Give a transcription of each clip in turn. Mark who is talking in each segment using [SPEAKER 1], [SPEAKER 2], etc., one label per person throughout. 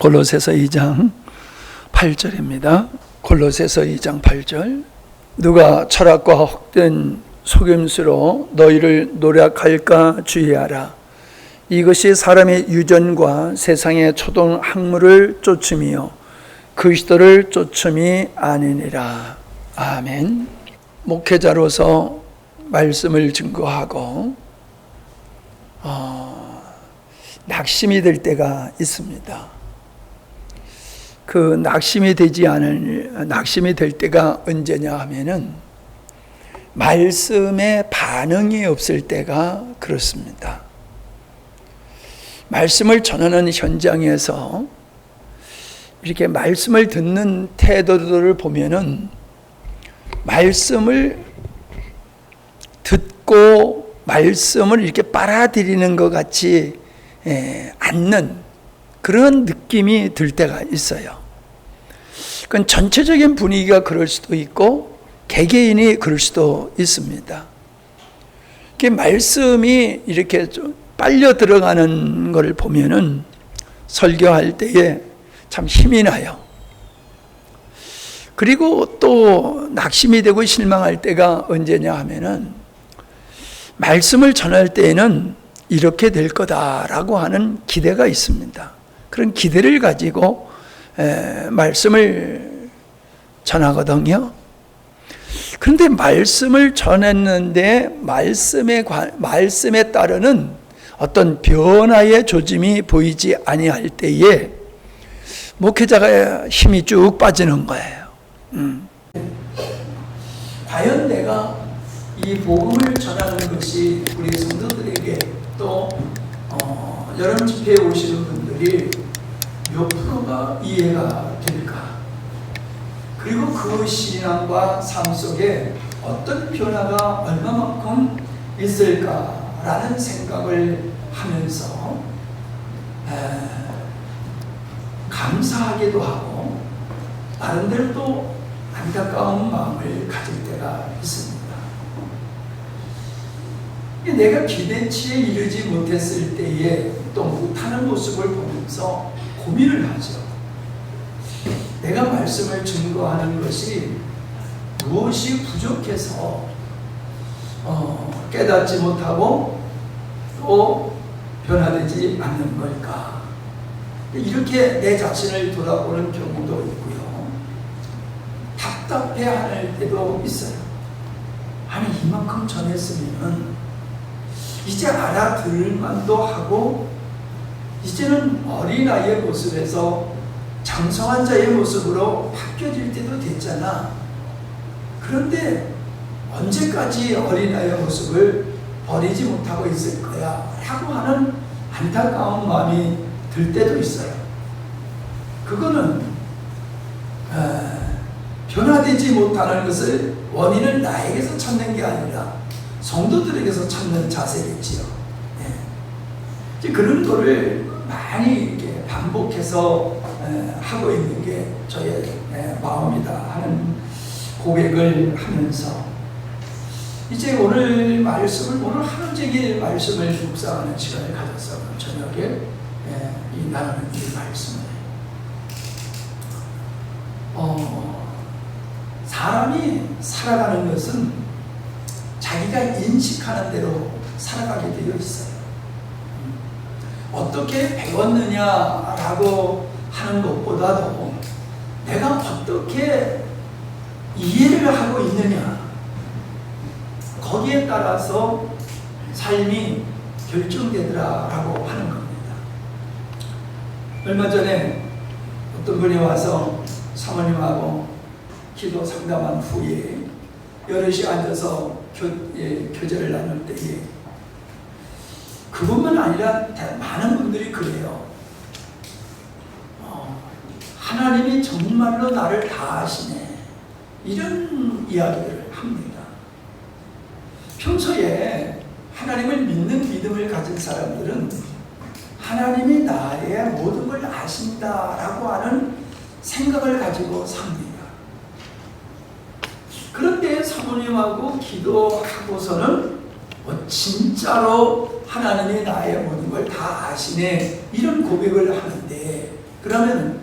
[SPEAKER 1] 골로새서 2장 8절입니다. 골로새서 2장 8절. 누가 철학과 헛된 속임수로 너희를 노략할까 주의하라. 이것이 사람의 유전과 세상의 초동 학문을 쫓음이요 그리스도를 쫓음이 아니니라. 아멘. 목회자로서 말씀을 증거하고 낙심이 될 때가 있습니다. 그 낙심이 될 때가 언제냐 하면은 말씀에 반응이 없을 때가 그렇습니다. 말씀을 전하는 현장에서 이렇게 말씀을 듣는 태도들을 보면은 말씀을 듣고 말씀을 이렇게 빨아들이는 것 같지 않는 그런 느낌이 들 때가 있어요. 그건 전체적인 분위기가 그럴 수도 있고 개개인이 그럴 수도 있습니다. 말씀이 이렇게 좀 빨려 들어가는 것을 보면은 설교할 때에 참 힘이 나요. 그리고 또 낙심이 되고 실망할 때가 언제냐 하면은 말씀을 전할 때에는 이렇게 될 거다라고 하는 기대가 있습니다. 그런 기대를 가지고 말씀을 전하거든요. 그런데 말씀을 전했는데 말씀에 따르는 어떤 변화의 조짐이 보이지 아니할 때에 목회자가 힘이 쭉 빠지는 거예요. 과연 내가 이 복음을 전하는 것이 우리 성도들에게 또 여름 집회에 오시는 분들이 몇 프로가 이해가 될까? 그리고 그 신앙과 삶 속에 어떤 변화가 얼마만큼 있을까라는 생각을 하면서 감사하기도 하고 나름대로 또 안타까운 마음을 가질 때가 있습니다. 내가 기대치에 이르지 못했을 때에 또 못하는 모습을 보면서 고민을 하죠. 내가 말씀을 증거하는 것이 무엇이 부족해서 깨닫지 못하고 또 변화되지 않는 걸까? 이렇게 내 자신을 돌아보는 경우도 있고요. 답답해할 때도 있어요. 아니 이만큼 전했으면 이제 알아들을 만도 하고 이제는 어린아이의 모습에서 장성한 자의 모습으로 바뀌어질 때도 됐잖아. 그런데 언제까지 어린아이의 모습을 버리지 못하고 있을 거야 라고 하는 안타까운 마음이 들 때도 있어요. 그거는 변화되지 못하는 것을 원인을 나에게서 찾는 게 아니라 성도들에게서 찾는 자세겠지요. 그런 거를 많이 이렇게 반복해서 하고 있는 게 저의 마음이다 하는 고백을 하면서 이제 오늘 하루 종일 말씀을 묵상하는 시간을 가져서 저녁에 이 나누는 이 말씀을 사람이 살아가는 것은 자기가 인식하는 대로 살아가게 되어 있어요. 어떻게 배웠느냐라고 하는 것보다도 내가 어떻게 이해를 하고 있느냐 거기에 따라서 삶이 결정되더라라고 하는 겁니다. 얼마 전에 어떤 분이 와서 사모님하고 기도 상담한 후에 여럿이 앉아서 교제를 나눌 때에 그것만 아니라 많은 분들이 그래요. 하나님이 정말로 나를 다 아시네. 이런 이야기를 합니다. 평소에 하나님을 믿는 믿음을 가진 사람들은 하나님이 나의 모든 걸 아신다라고 하는 생각을 가지고 삽니다. 그런데 사모님하고 기도하고서는 진짜로 하나님이 나의 모든 걸 다 아시네 이런 고백을 하는데 그러면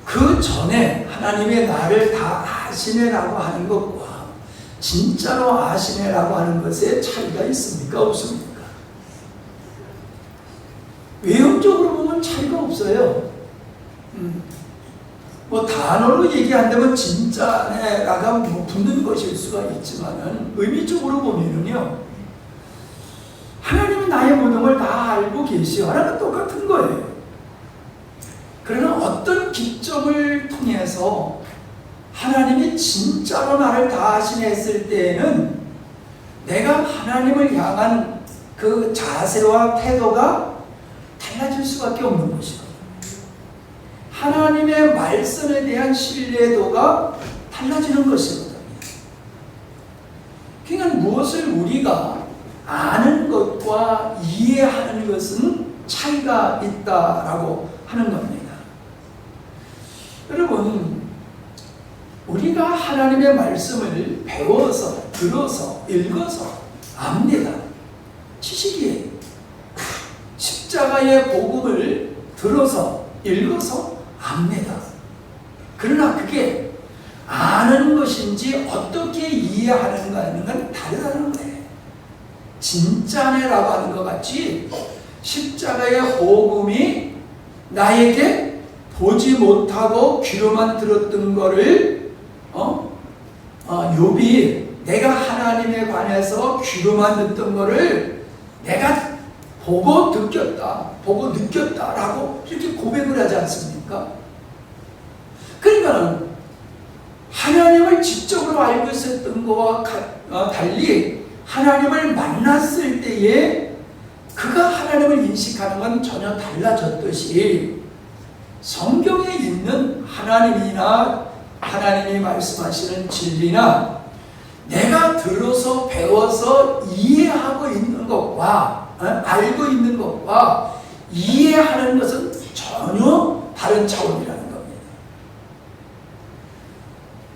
[SPEAKER 1] 그 전에 하나님의 나를 다 아시네라고 하는 것과 진짜로 아시네라고 하는 것에 차이가 있습니까? 없습니까? 외형적으로 보면 차이가 없어요. 뭐 단어로 얘기한다면 진짜네라고 뭐 붙는 것일 수가 있지만은 의미적으로 보면은요, 하나님이 나의 모든 걸 다 알고 계시오. 하나는 똑같은 거예요. 그러나 어떤 기점을 통해서 하나님이 진짜로 나를 다 아시네 했을 때에는 내가 하나님을 향한 그 자세와 태도가 달라질 수밖에 없는 것이거든요. 하나님의 말씀에 대한 신뢰도가 달라지는 것이거든요. 그러니까 무엇을 우리가 아는 것과 이해하는 것은 차이가 있다라고 하는 겁니다. 여러분, 우리가 하나님의 말씀을 배워서, 들어서, 읽어서 압니다. 지식이에요. 십자가의 복음을 들어서, 읽어서 압니다. 그러나 그게 아는 것인지 어떻게 이해하는가 하는 건 다르다는 거예요. 진짜네라고 하는 것 같이 십자가의 복음이 나에게 보지 못하고 귀로만 들었던 거를 욥이 내가 하나님에 관해서 귀로만 듣던 거를 내가 보고 느꼈다라고 이렇게 고백을 하지 않습니까? 그러니까 하나님을 지적으로 알고 있었던 것과 달리 하나님을 만났을 때에 그가 하나님을 인식하는 건 전혀 달라졌듯이 성경에 있는 하나님이나 하나님이 말씀하시는 진리나 내가 들어서 배워서 이해하고 있는 것과 알고 있는 것과 이해하는 것은 전혀 다른 차원이라는 겁니다.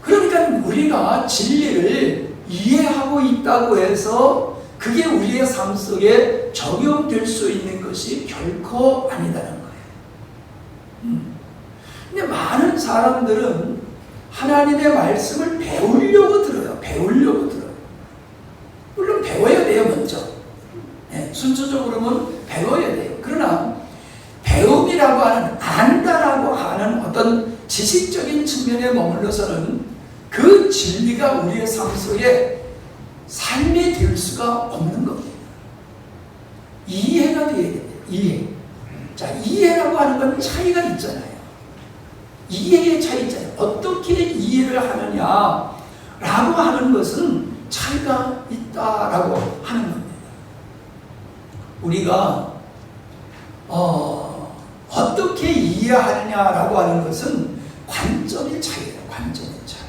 [SPEAKER 1] 그러니까 우리가 진리를 이해하고 있다고 해서 그게 우리의 삶 속에 적용될 수 있는 것이 결코 아니다는 거예요. 근데 많은 사람들은 하나님의 말씀을 배우려고 들어요. 물론 배워야 돼요, 먼저. 네, 순서적으로는 배워야 돼요. 그러나 배움이라고 하는, 안다라고 하는 어떤 지식적인 측면에 머물러서는 그 진리가 우리의 삶 속에 삶이 될 수가 없는 겁니다. 이해가 돼야 돼요. 이해. 자, 이해라고 하는 건 차이가 있잖아요. 이해의 차이 있잖아요. 어떻게 이해를 하느냐라고 하는 것은 차이가 있다라고 하는 겁니다. 우리가 어떻게 이해하느냐라고 하는 것은 관점의 차이예요. 관점의 차이.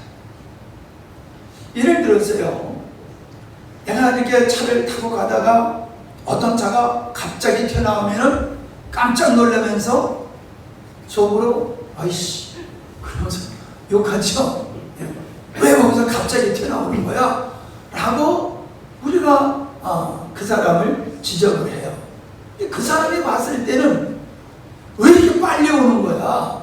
[SPEAKER 1] 예를 들어서요, 내가 이렇게 차를 타고 가다가 어떤 차가 갑자기 튀어나오면은 깜짝 놀라면서 속으로 아이씨 그러면서 욕하죠. 왜 거기서 갑자기 튀어나오는 거야? 라고 우리가 그 사람을 지적을 해요. 그 사람이 봤을 때는 왜 이렇게 빨리 오는 거야?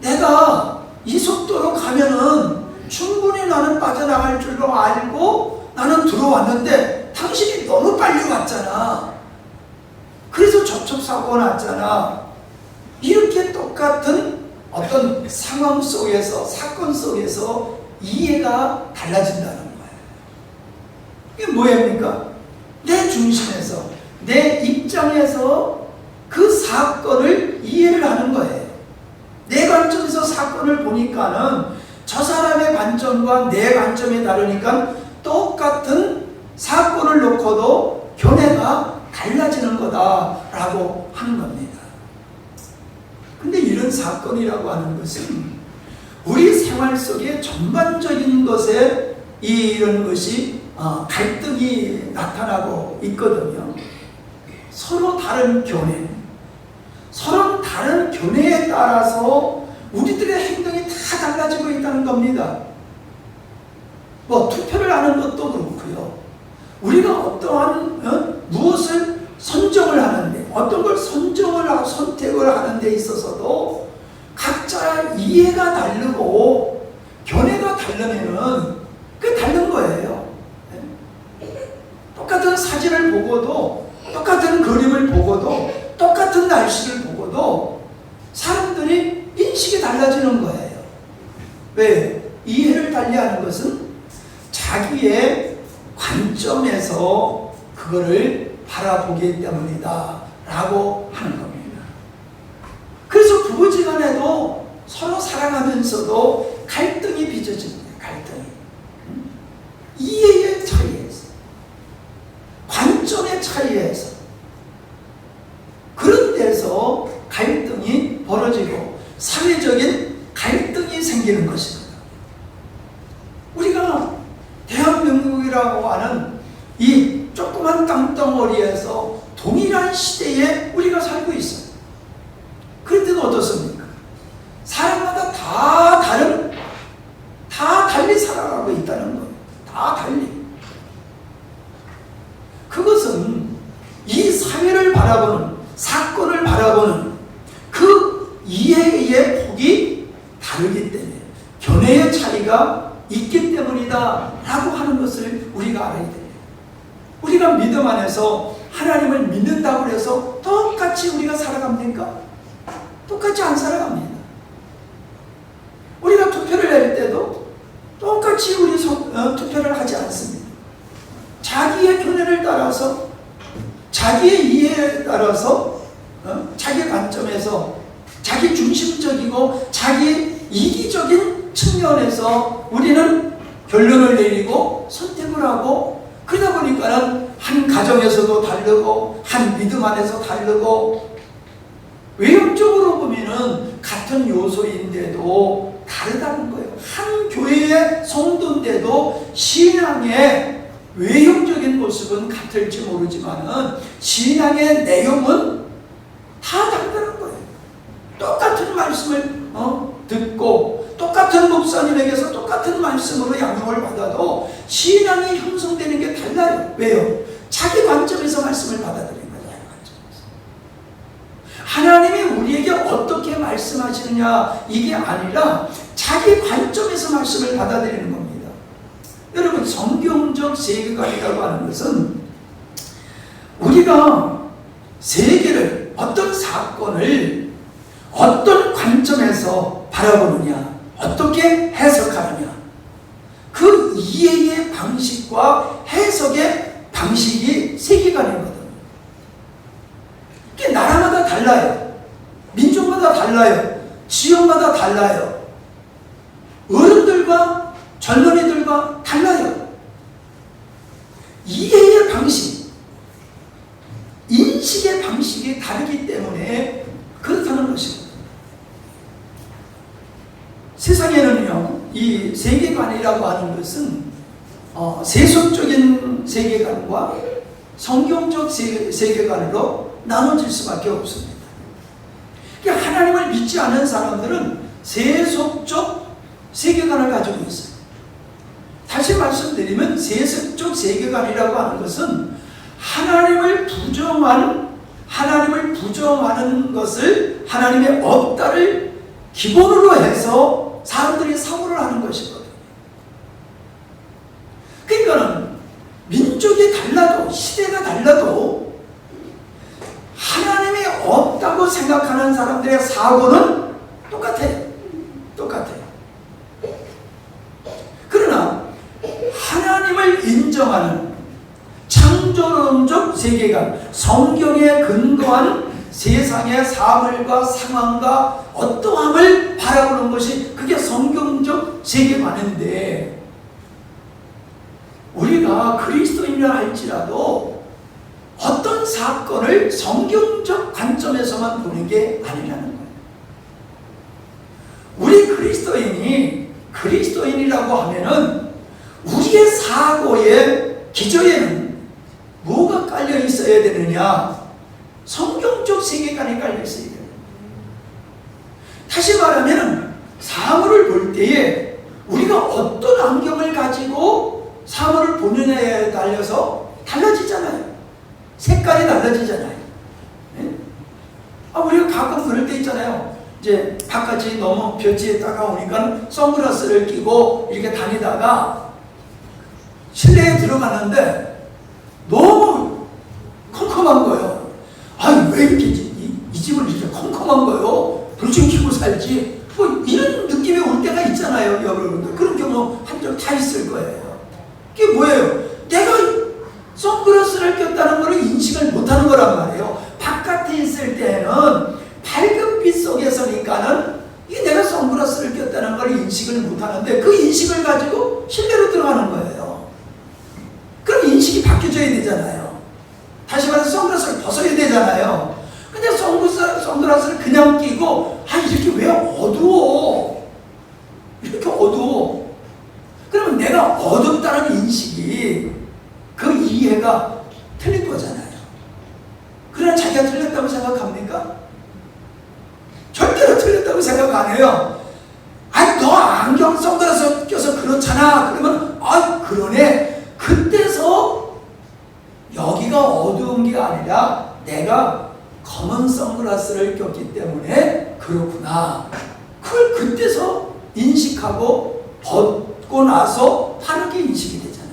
[SPEAKER 1] 내가 이 속도로 가면은 충분히 나는 빠져나갈 줄로 알고 나는 들어왔는데 당신이 너무 빨리 왔잖아. 그래서 접촉사고가 났잖아. 이렇게 똑같은 어떤 상황 속에서, 사건 속에서 이해가 달라진다는 거예요. 이게 뭐입니까? 내 중심에서, 내 입장에서 그 사건을 이해를 하는 거예요. 내 관점에서 사건을 보니까는 저 사람의 관점과 내 관점이 다르니까 똑같은 사건을 놓고도 견해가 달라지는 거다라고 하는 겁니다. 근데 이런 사건이라고 하는 것은 우리 생활 속에 전반적인 것에 이런 것이 갈등이 나타나고 있거든요. 서로 다른 견해, 서로 다른 견해에 따라서 우리들의 행동이 다 달라지고 있다는 겁니다. 뭐 투표를 하는 것도 그렇고요. 우리가 어떠한 무엇을 선정을 하는데 어떤 걸 선정을 하고 선택을 하는 데 있어서도 각자 이해가 다르고 견해가 다르면은 그게 다른 거예요. 똑같은 사진을 보고도, 똑같은 그림을 보고도, 똑같은 날씨를 보고도 사람들이 인식이 달라지는 거예요. 왜? 이해를 달리하는 것은 자기의 관점에서 그거를 바라보기 때문이다 라고 하는 겁니다. 그래서 부부지간에도 서로 사랑하면서도 갈등이 빚어집니다. 갈등이. 이해의 차이에서, 관점의 차이에서, 그런 데서 갈등이 벌어지고 사회적인 갈등이 생기는 것입니다. 우리가 대한민국이라고 하는 이 조그만 땅덩어리에서 동일한 시대에 우리가 살고 있어요. 그런데도 어떻습니까? 사람마다 다 달리 살아가고 있다는 거예요. 다 달리. 그것은 이 사회를 바라보는, 사건을 바라보는 그 이해의 폭이 다르기 때문에, 견해의 차이가 있기 때문이다 라고 하는 것을 우리가 알아야 돼요. 우리가 믿음 안에서 하나님을 믿는다고 해서 똑같이 우리가 살아갑니까? 똑같이 안 살아갑니다. 우리가 투표를 낼 때도 똑같이 우리 투표를 하지 않습니다. 자기의 견해를 따라서, 자기의 이해에 따라서, 자기 관점에서, 자기 중심적이고 자기 이기적인 측면에서 우리는 결론을 내리고 선택을 하고, 그러다 보니까는 한 가정에서도 다르고 한 믿음 안에서 다르고, 외형적으로 보면은 같은 요소인데도 다르다는 거예요. 한 교회의 성도인데도 신앙의 외형적인 모습은 같을지 모르지만은 신앙의 내용은 다 다르다는 거예요. 똑같은 말씀을 듣고 똑같은 목사님에게서 똑같은 말씀으로 양육을 받아도 신앙이 형성되는 게 달라요. 왜요? 자기 관점에서 말씀을 받아들이는 거예요. 하나님이 우리에게 어떻게 말씀하시느냐 이게 아니라 자기 관점에서 말씀을 받아들이는 겁니다. 여러분, 성경적 세계관이라고 하는 것은 우리가 세계를, 어떤 사건을 어떤 관점에서 바라보느냐, 어떻게 해석하느냐, 그 이해의 방식과 해석의 방식이 세계관이거든요. 이게 나라마다 달라요. 민족마다 달라요. 지역마다 달라요. 어른들과 젊은이들과 달라요. 이해의 방식, 인식의 방식이 다르기 때문에 그렇다는 것입니다. 세상에는요, 이 세계관이라고 하는 것은 세속적인 세계관과 성경적 세계관으로 나눠질 수밖에 없습니다. 그러니까 하나님을 믿지 않은 사람들은 세속적 세계관을 가지고 있어요. 다시 말씀드리면 세속적 세계관이라고 하는 것은 하나님을 부정하는 것을, 하나님의 없다를 기본으로 해서 사람들이 사고를 하는 것이거든요. 그러니까는 민족이 달라도, 시대가 달라도 하나님이 없다고 생각하는 사람들의 사고는 똑같아요. 그러나 하나님을 인정하는 창조론적 세계관, 성경에 근거한 세상의 사물과 상황과 어떠함을 바라보는 것이, 그게 성경적 세계관인데, 우리가 그리스도인이라 할지라도 어떤 사건을 성경적 관점에서만 보는 게 아니라는 거예요. 우리 그리스도인이라고 하면은 우리의 사고의 기저에는 뭐가 깔려 있어야 되느냐? 성경적 세계관이 깔려 있어야 돼요. 다시 말하면 사물을 볼 때에 우리가 어떤 안경을 가지고 사물을 보느냐에 달려서 달라지잖아요. 색깔이 달라지잖아요. 네? 우리가 가끔 그럴 때 있잖아요. 이제 바깥이 너무 볕이 따가우니까 선글라스를 끼고 이렇게 다니다가 실내에 들어가는데 너무 컴컴한 거예요. 왜 이렇게 이 집을 이렇게 컴컴한 거예요? 불 좀 켜고 살지. 뭐 이런 느낌이 올 때가 있잖아요, 여러분들. 그런 경우 한 적 다 있을 거예요. 그게 뭐예요? 내가 선글라스를 꼈다는 걸 인식을 못하는 거란 말이에요. 바깥에 있을 때는 밝은 빛 속에서니까는 이게 내가 선글라스를 꼈다는 걸 인식을 못하는데 그 인식을 가지고 실내로 들어가는 거예요. 그럼 인식이 바뀌어져야 되잖아요. 다시 말해서 선글라스를 벗어야 되잖아요. 근데 선글라스를 그냥 끼고 이렇게 왜 어두워? 이렇게 어두워. 그러면 내가 어둡다는 인식이 그 이해가 틀린 거잖아요. 그러나 자기가 틀렸다고 생각합니까? 절대로 틀렸다고 생각 안 해요. 너 안경 선글라스 껴서 그렇잖아. 그러면 그러네. 그때서 여기가 어두운 게 아니라 내가 검은 선글라스를 꼈기 때문에 그렇구나. 그걸 그때서 인식하고 벗고 나서 다르게 인식이 되잖아요.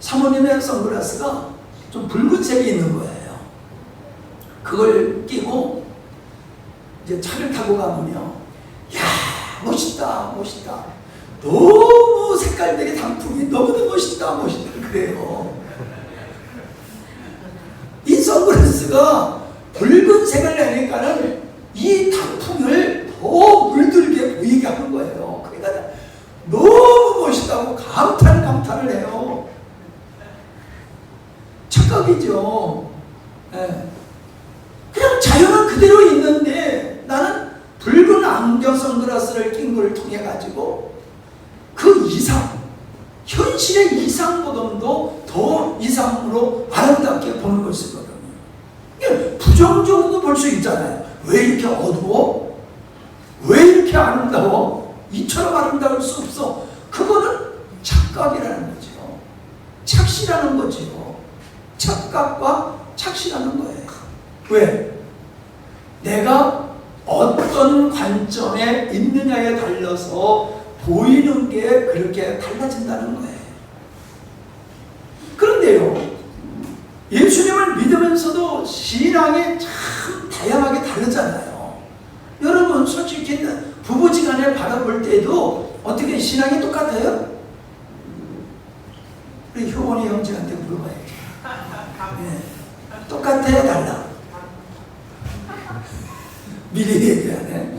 [SPEAKER 1] 사모님의 선글라스가 좀 붉은색이 있는 거예요. 그걸 끼고 이제 차를 타고 가보면 멋있다 멋있다. 너무 색깔들이 단풍이 너무너무 멋있다 그래요. 이 선글라스가 붉은색을 내니까는 이 단풍을 더 물들게 보이게 하는 거예요. 그러니까 너무 멋있다고 감탄을 해요. 착각이죠. 그냥 자연은 그대로 있는데 나는 붉은 안경 선글라스를 낀 걸 통해 가지고 그 이상, 현실의 이상보다도 더 이상으로 아름답게 보는 것이거든요. 부정적으로도 볼 수 있잖아요. 왜 이렇게 어두워? 왜 이렇게 아름다워? 이처럼 아름다울 수 없어. 그거는 착각이라는 거죠. 착시라는 거죠. 착각과 착시라는 거예요. 왜? 내가 어떤 관점에 있느냐에 달려서 보이는 게 그렇게 달라진다는 거예요. 그런데요, 예수님을 믿으면서도 신앙이 참 다양하게 다르잖아요. 여러분 솔직히 부부지간에 바라볼 때도 어떻게 신앙이 똑같아요? 우리 효원이 형제한테 물어봐야죠. 네. 똑같아요, 달라? 미리 얘기하네.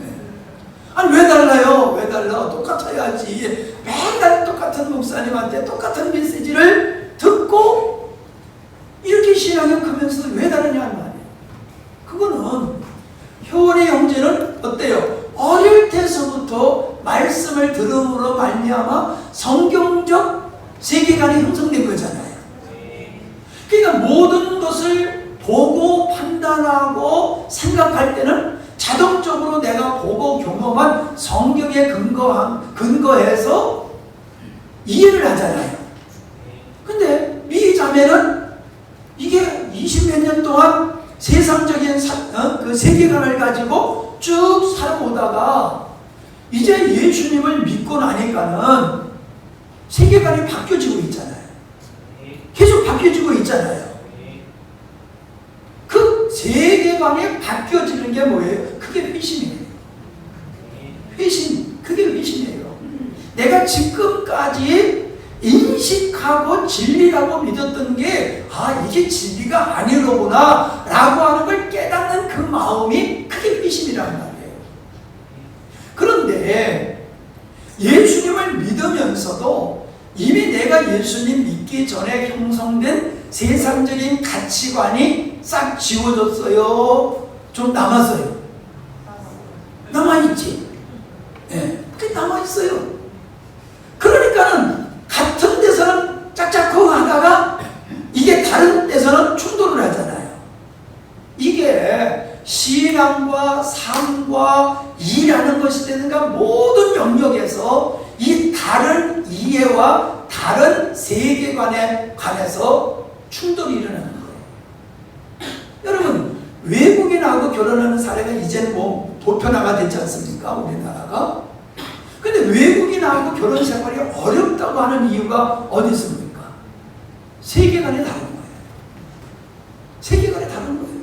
[SPEAKER 1] 왜 달라요? 왜 달라? 똑같아야지. 맨날 똑같은 목사님한테 똑같은 메시지를 듣고 이렇게 신앙이 크면서도 왜 다르냐는 말이에요. 그거는 효원의 형제는 어때요? 어릴 때서부터 말씀을 들음으로 말미암아 성경적 세계관이 형성된 거잖아요. 그러니까 모든 것을 보고 판단하고 생각할 때는 자동적으로 내가 보고 경험한 성경에 근거해서 이해를 하잖아요. 근데 미 자매는 이게 20몇 년 동안 세상적인 그 세계관을 가지고 쭉 살아오다가 이제 예수님을 믿고 나니까는 세계관이 바뀌어지고 있잖아요. 계속 바뀌어지고 있잖아요. 그 세계관이 바뀌어지는 게 뭐예요? 그게 회심이에요. 회심, 그게 회심이에요. 내가 지금까지 인식하고 진리라고 믿었던 게 이게 진리가 아니로구나 라고 하는 걸 깨닫는 그 마음이 그게 회심이라는 말이에요. 그런데 예수님을 믿으면서도 이미 내가 예수님 믿기 전에 형성된 세상적인 가치관이 싹 지워졌어요? 좀 남았어요? 남아있지? 네, 그게 남아있어요. 그러니까는 같은 데서는 짝짝꿍 하다가 이게 다른 데서는 충돌을 하잖아요. 이게 신앙과 삶과 일하는 것이 되는가 모든 영역에서 이 다른 이해와 다른 세계관에 관해서 충돌이 일어나는 거예요. 여러분, 외국인하고 결혼하는 사례가 이제는 뭐 보편화가 됐지 않습니까? 우리나라가. 근데 외국인하고 결혼 생활이 어렵다고 하는 이유가 어디 있습니까? 세계관이 다른 거예요. 세계관이 다른 거예요.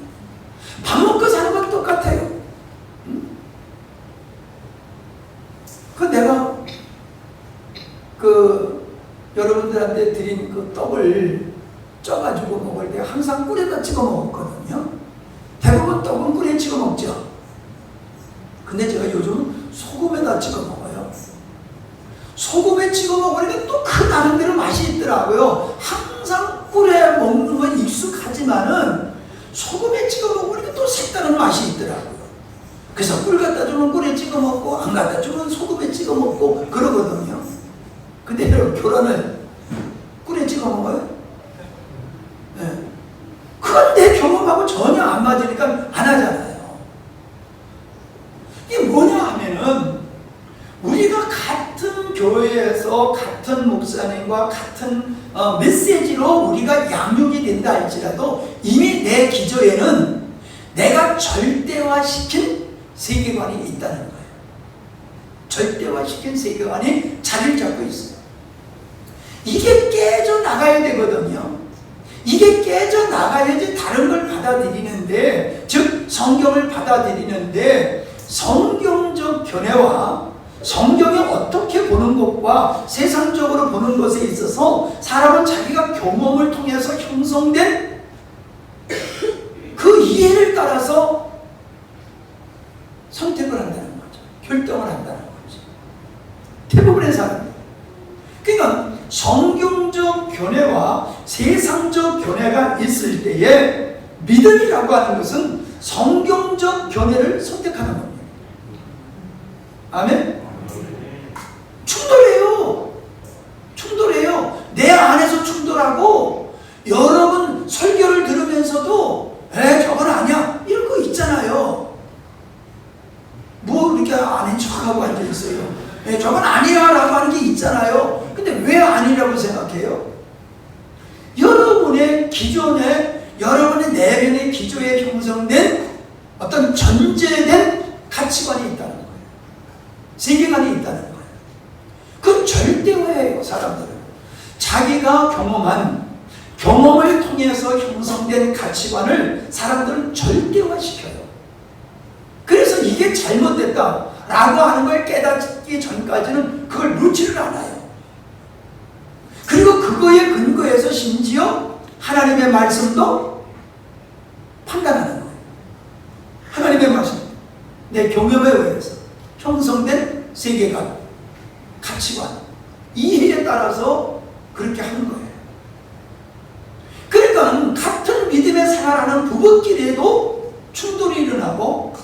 [SPEAKER 1] 밥 먹고 사는 건 똑같아요. 내가 여러분들한테 드린 그 떡을 쪄가지고 먹을 때 항상 꿀에다 찍어 먹었거든요. 대부분 떡은 꿀에 찍어 먹죠. 근데 제가 요즘 소금에다 찍어 먹어요. 소금에 찍어 먹으니까 또 그 나름대로 맛이 있더라고요. 항상 꿀에 먹는 건 익숙하지만은 소금에 찍어 먹으니까 또 색다른 맛이 있더라고요. 그래서 꿀 갖다 주면 꿀에 찍어 먹고 안 갖다 주면 소금에 찍어 먹고 그러거든요. 근데 여러분, 결혼을 꿀에 찍어 먹어요? 네. 그건 내 경험하고 전혀 안 맞으니까 안 하잖아요. 이게 뭐냐 하면은 우리가 같은 교회에서 같은 목사님과 같은 메시지로 우리가 양육이 된다 할지라도 이미 내 기저에는 내가 절대화시킨 세계관이 있다는 거예요. 절대화시킨 세계관이 자리를 잡고 있어요. 이게 깨져 나가야 되거든요. 이게 깨져 나가야지 다른 걸 받아들이는데, 즉 성경을 받아들이는데 성경적 견해와 성경이 어떻게 보는 것과 세상적으로 보는 것에 있어서 사람은 자기가 경험을 통해서 형성된 그 이해를 따라서 선택을 한다는 거죠. 결정을 한다는 거죠. 대부분의 사람들. 그러니까 성경적 견해와 세상적 견해가 있을 때에 믿음이라고 하는 것은 성경적 견해를 선택하는 겁니다. 아멘? 충돌해요. 충돌해요. 내 안에서 충돌하고 여러분 설교를 들으면서도 저건 아니야 이런 거 있잖아요. 뭐 이렇게 아닌 척하고 앉아있어요. 저건 아니야 라고 하는 게 있잖아요. 근데 왜 아니라고 생각해요? 여러분의 기존에 여러분의 내면의 기조에 형성된 어떤 전제된 가치관이 있다는 거예요. 세계관이 있다는 거예요. 그건 절대화예요. 사람들은 자기가 경험한 경험을 통해서 형성된 가치관을 사람들은 절대화시켜요. 그래서 이게 잘못됐다라고 하는 걸 깨닫기 전까지는 그걸 놓지를 않아요. 그리고 그거에 근거해서 심지어 하나님의 말씀도 판단하는 거예요. 하나님의 말씀, 내 경험에 의해서 형성된 세계관, 가치관, 이해에 따라서 그렇게 하는 거예요. 그러니까 같은 믿음의 생활하는 부부끼리에도 충돌이 일어나고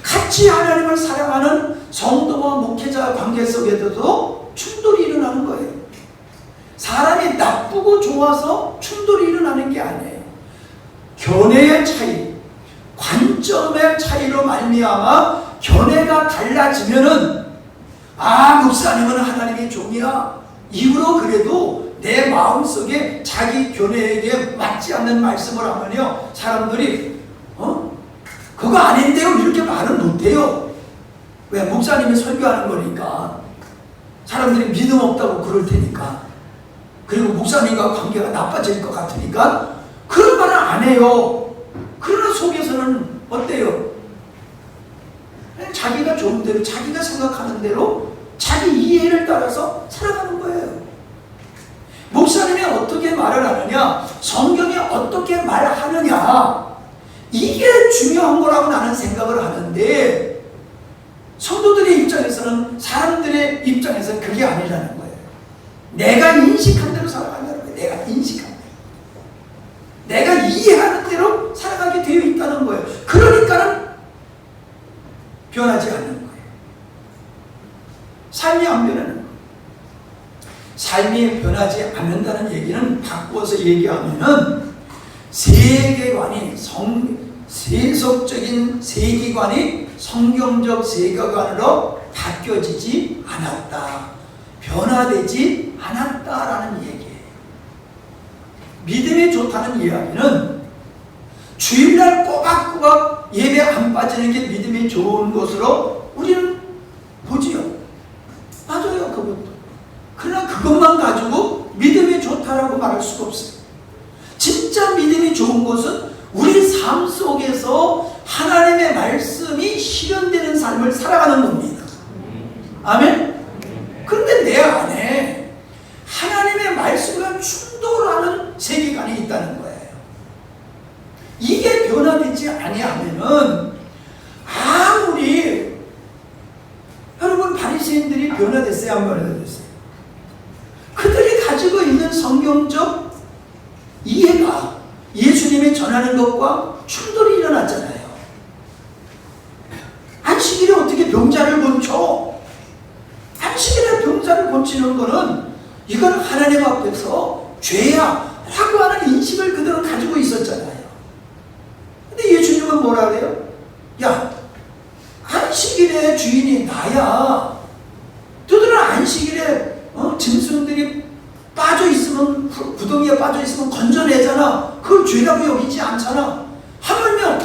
[SPEAKER 1] 같이 하나님을 사랑하는 성도와 목회자 관계 속에서도 충돌이 일어나는 거예요. 사람이 나쁘고 좋아서 충돌이 일어나는 게 아니에요. 견해의 차이, 관점의 차이로 말미암아 견해가 달라지면은 목사님은 하나님의 종이야. 이후로 그래도 내 마음속에 자기 견해에게 맞지 않는 말씀을 하면요, 사람들이 그거 아닌데요 이렇게 말은 못해요. 왜? 목사님이 설교하는 거니까. 사람들이 믿음 없다고 그럴 테니까. 그리고 목사님과 관계가 나빠질 것 같으니까 그런 말은 안 해요. 그러나 속에서는 어때요? 자기가 좋은 대로, 자기가 생각하는 대로 자기 이해를 따라서 살아가는 거예요. 목사님이 어떻게 말을 하느냐, 성경이 어떻게 말하느냐, 이게 중요한 거라고 나는 생각을 하는데, 성도들의 입장에서는, 사람들의 입장에서는 그게 아니라는 거예요. 내가 인식한 대로 살아간다는 거예요. 내가 인식한 대로, 내가 이해하는 대로 살아가게 되어 있다는 거예요. 그러니까는 변하지 않는 거예요. 삶이 안 변하는 거예요. 삶이 변하지 않는다는 얘기는 바꿔서 얘기하면은 세계관이 세속적인 세계관이 성경적 세계관으로 바뀌어지지 않았다, 변화되지 않았다라는 얘기예요. 믿음이 좋다는 이야기는 주일날 꼬박꼬박 예배 안 빠지는 게 믿음이 좋은 것으로 우리는 보지요. 맞아요, 그것도. 그러나 그것만 가지고 믿음이 좋다라고 말할 수가 없어요. 진짜 믿음이 좋은 것은 우리 삶 속에서 하나님의 말씀이 실현되는 삶을 살아가는 겁니다. 아멘? 그런데 내 안에 하나님의 말씀과 충돌하는 세계관이 있다는 거예요. 이게 변화되지 아니하면은 아무리 여러분 바리새인들이 변화됐어요, 안 변화됐어요? 그들이 가지고 있는 성경적 이해가 예수님이 전하는 것과 충돌이 일어났잖아요. 안식일에 어떻게 병자를 고쳐? 안식일에 병자를 고치는 거는 이건 하나님 앞에서 죄야 라고 하는 인식을 그들은 가지고 있었잖아요. 근데 예수님은 뭐라 그래요? 야, 안식일의 주인이 나야. 너희들은 안식일에 짐승들이 빠져있으면, 구덩이에 빠져있으면 건져내잖아. 그걸 죄라고 여기지 않잖아. 하물며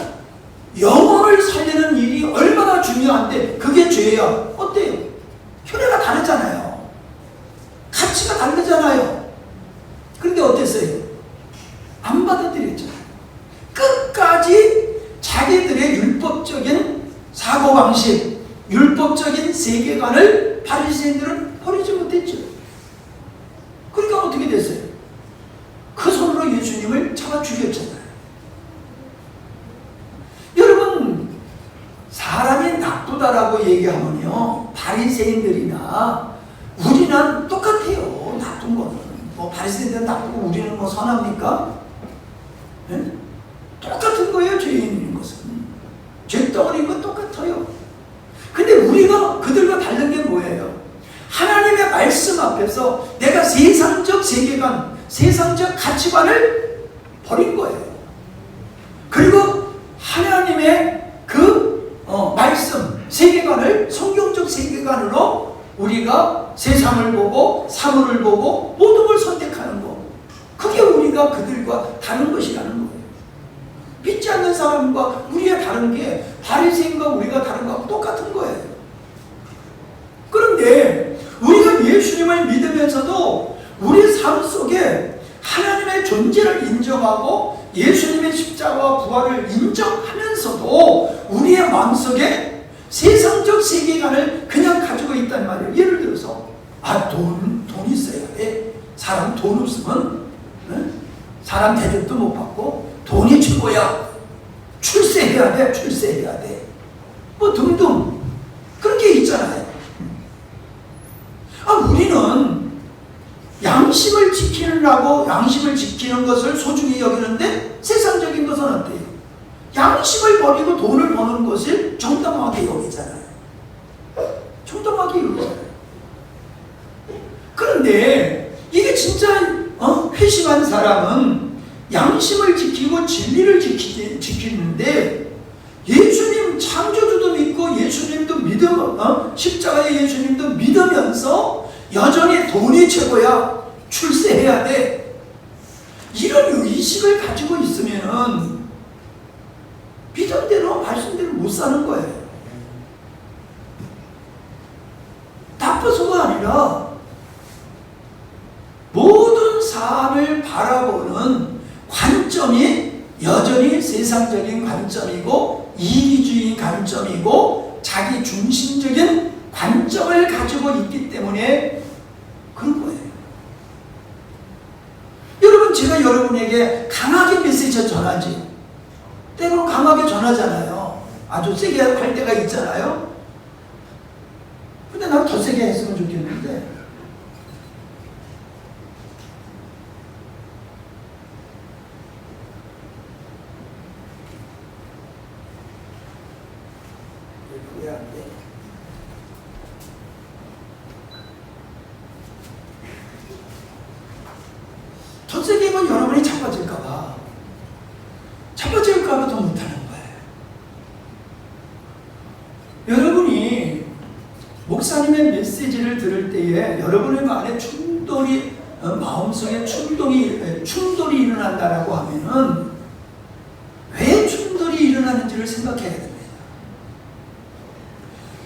[SPEAKER 1] 영혼을 살리는 일이 얼마나 중요한데 그게 죄야. 어때요? 혈액가 다르잖아요. 가치가 다르잖아요. 그런데 어땠어요? 안 받아들였잖아요. 끝까지 자기들의 율법적인 사고방식, 율법적인 세계관을 바리새인들은 버리지 못했죠. 그러니까 어떻게 됐어요? 그 손으로 예수님을 잡아 죽였잖아요. 여러분, 사람이 나쁘다라고 얘기하면요, 바리새인들이나 우리는 똑같아요. 나쁜 거는 뭐 바리새인들은 나쁘고 우리는 뭐 선합니까? 네? 똑같은 거예요. 죄인인 것은 죄덩어리인 건 똑같아요. 근데 우리가 그들과 다른 게 뭐예요? 하나님의 말씀 앞에서 내가 세상적 세계관, 세상적 가치관을 버린 거예요. 그리고 하나님의 그 말씀, 세계관을 성경적 세계관으로 우리가 세상을 보고 사물을 보고 모든 걸 선택하는 거. 그게 우리가 그들과 다른 것이라는 거예요. 믿지 않는 사람과 우리가 다른 게 바리새인과 우리가 다른 거하고 똑같은 거예요. 그런데 우리가 예수님을 믿으면서도 우리 삶 속에 하나님의 존재를 인정하고 예수님의 십자가와 부활을 인정하면서도 우리의 마음속에 세상적 세계관을 그냥 가지고 있단 말이에요. 예를 들어서 돈 있어야 돼. 사람 돈 없으면 사람 대접도 못 받고 돈이 최고야. 출세해야 돼. 출세해야 돼. 뭐 등등 그런 게 있잖아요. 우리는 양심을 지키느라고 양심을 지키는 것을 소중히 여기는데 세상적인 것은 어때요? 양심을 버리고 돈을 버는 것을 정당하게 여기잖아요. 정당하게 여기잖아요. 그런데 이게 진짜 회심한 사람은 양심을 지키고 진리를 지키는데 예수님 창조주도 믿고 예수님도 십자가의 예수님도 믿으면서 여전히 돈이 최고야. 출세해야 돼. 이런 의식을 가지고 있으면은 믿음대로 말씀대로 못 사는 거예요. 나빠서가 아니라 모든 사람을 바라보는 관점이 여전히 세상적인 관점이고 이기주의 관점이고 자기 중심적인 관점을 가지고 있기 때문에 그런 거예요. 여러분, 제가 여러분에게 강하게 메시지를 전하지. 때로 강하게 전하잖아요. 아주 세게 할 때가 있잖아요. 근데 난 더 세게 했으면 좋겠는데. 왜 안 돼? 더 세게 하면 여러분이 자빠질까봐 더 못하는 거예요. 여러분이 목사님의 메시지를 들을 때에 여러분의 안에 충돌이 마음속에 충돌이 일어난다라고 하면은 왜 될지를 생각해야 됩니다.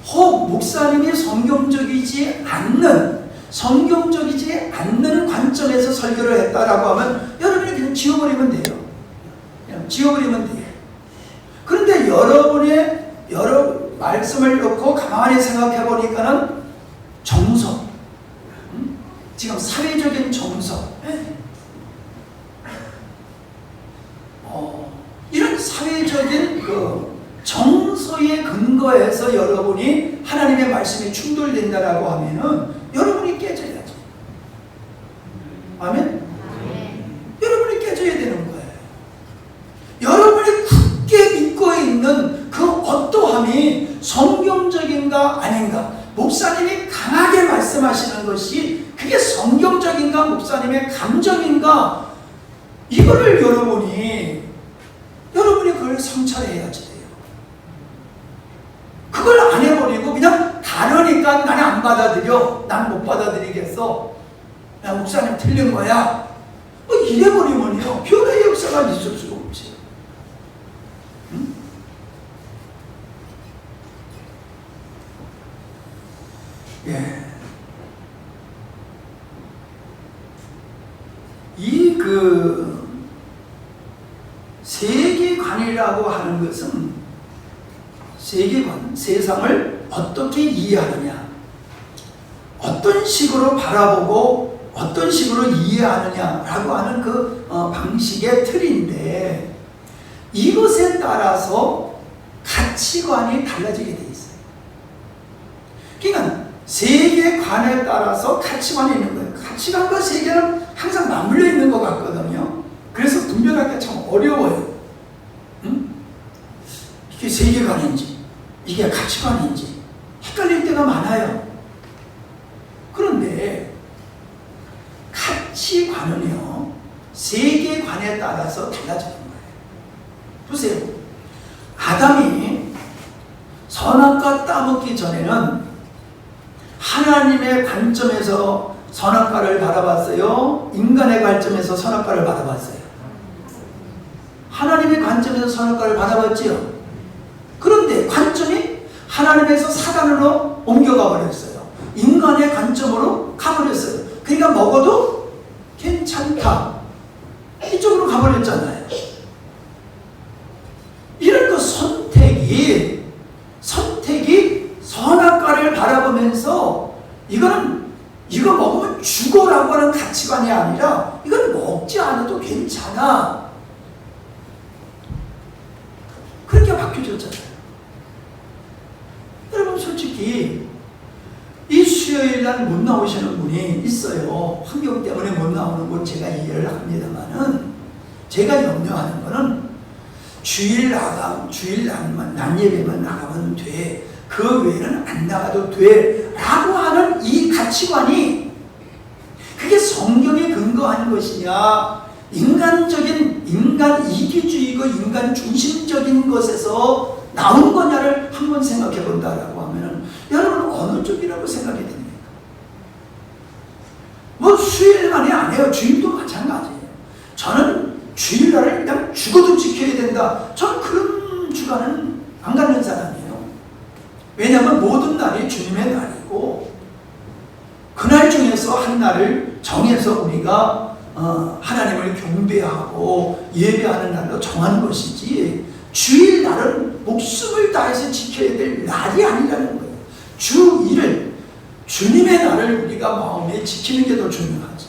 [SPEAKER 1] 혹 목사님이 성경적이지 않는 관점에서 설교를 했다라고 하면 여러분이 그냥 지워버리면 돼요. 그냥 지워버리면 돼요. 그런데 여러분의 여러 말씀을 놓고 가만히 생각해 보니까는 정서, 지금 사회적인 정서, 이런 사회적인 그 정서에 근거해서 여러분이 하나님의 말씀이 충돌된다라고 하면은 여러분이 깨져야죠. 아멘? 여러분이 깨져야 되는 거예요. 여러분이 굳게 믿고 있는 그 어떠함이 성경적인가 아닌가, 목사님이 강하게 말씀하시는 것이 그게 성경적인가 목사님의 감정인가, 이거를 여러분이 그걸 성찰해야지 돼요. 그걸 안 해버리고 그냥 다르니까 나는 안 받아들여, 난 못 받아들이겠어, 야 목사님 틀린 거야, 이래버리면요 변화의 역사가 있을 수가 없지. 응? 예. 세계관이라고 하는 것은 세계관, 세상을 어떻게 이해하느냐, 어떤 식으로 바라보고 어떤 식으로 이해하느냐라고 하는 그 방식의 틀인데, 이것에 따라서 가치관이 달라지게 돼 있어요. 그러니까 세계관에 따라서 가치관이 있는 거예요. 가치관과 세계는 항상 맞물려 있는 것 같거든요. 그래서 분별하기가 참 어려워요. 응? 이게 세계관인지 이게 가치관인지 헷갈릴 때가 많아요. 그런데 가치관은요 세계관에 따라서 달라지는 거예요. 보세요. 아담이 선악과 따먹기 전에는 하나님의 관점에서 선악과를 바라봤어요? 인간의 관점에서 선악과를 바라봤어요? 하나님의 관점에서 선악과를 바라봤지요. 그런데 관점이 하나님에서 사단으로 옮겨가 버렸어요. 인간의 관점으로 가버렸어요. 그러니까 먹어도 괜찮다, 이쪽으로 가버렸잖아요. 이런 그 선택이 선악과를 바라보면서 이거 먹으면 죽어라고 하는 가치관이 아니라 이건 먹지 않아도 괜찮아, 그렇게 바뀌어졌잖아요. 여러분 솔직히 이 수요일날 못 나오시는 분이 있어요. 환경 때문에 못 나오는 건 제가 이해를 합니다만은, 제가 염려하는 거는 주일 난 예배만 나가면 돼, 그 외에는 안 나가도 돼 라고 하는 이 가치관이 그게 성경에 근거하는 것이냐, 인간 이기주의고 인간 중심적인 것에서 나온 거냐를 한번 생각해 본다라고 하면은 여러분 어느 쪽이라고 생각이 됩니까? 뭐 수요일만이 아니에요. 주일도 마찬가지예요. 저는 주일날을 그냥 죽어도 지켜야 된다, 저는 그런 주관은 안 갖는 사람이에요. 왜냐하면 모든 날이 주님의 날이고, 그날 중에서 한 날을 정해서 우리가 하나님을 경배하고 예배하는 날로 정한 것이지, 주일날은 목숨을 다해서 지켜야 될 날이 아니라는 거예요. 주일을, 주님의 날을 우리가 마음에 지키는 게 더 중요하지.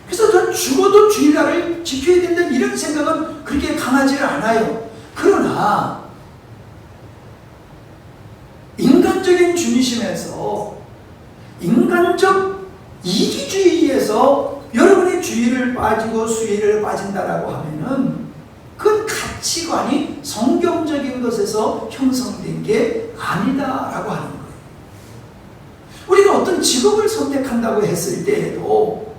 [SPEAKER 1] 그래서 전 죽어도 주일날을 지켜야 된다 이런 생각은 그렇게 강하지 않아요. 그러나 인간적인 중심에서, 인간적 이기주의에서 여러분이 주일을 빠지고 수요일을 빠진다라고 하면은 그건 가치관이 성경적인 것에서 형성된 게 아니다라고 하는 거예요. 우리가 어떤 직업을 선택한다고 했을 때에도,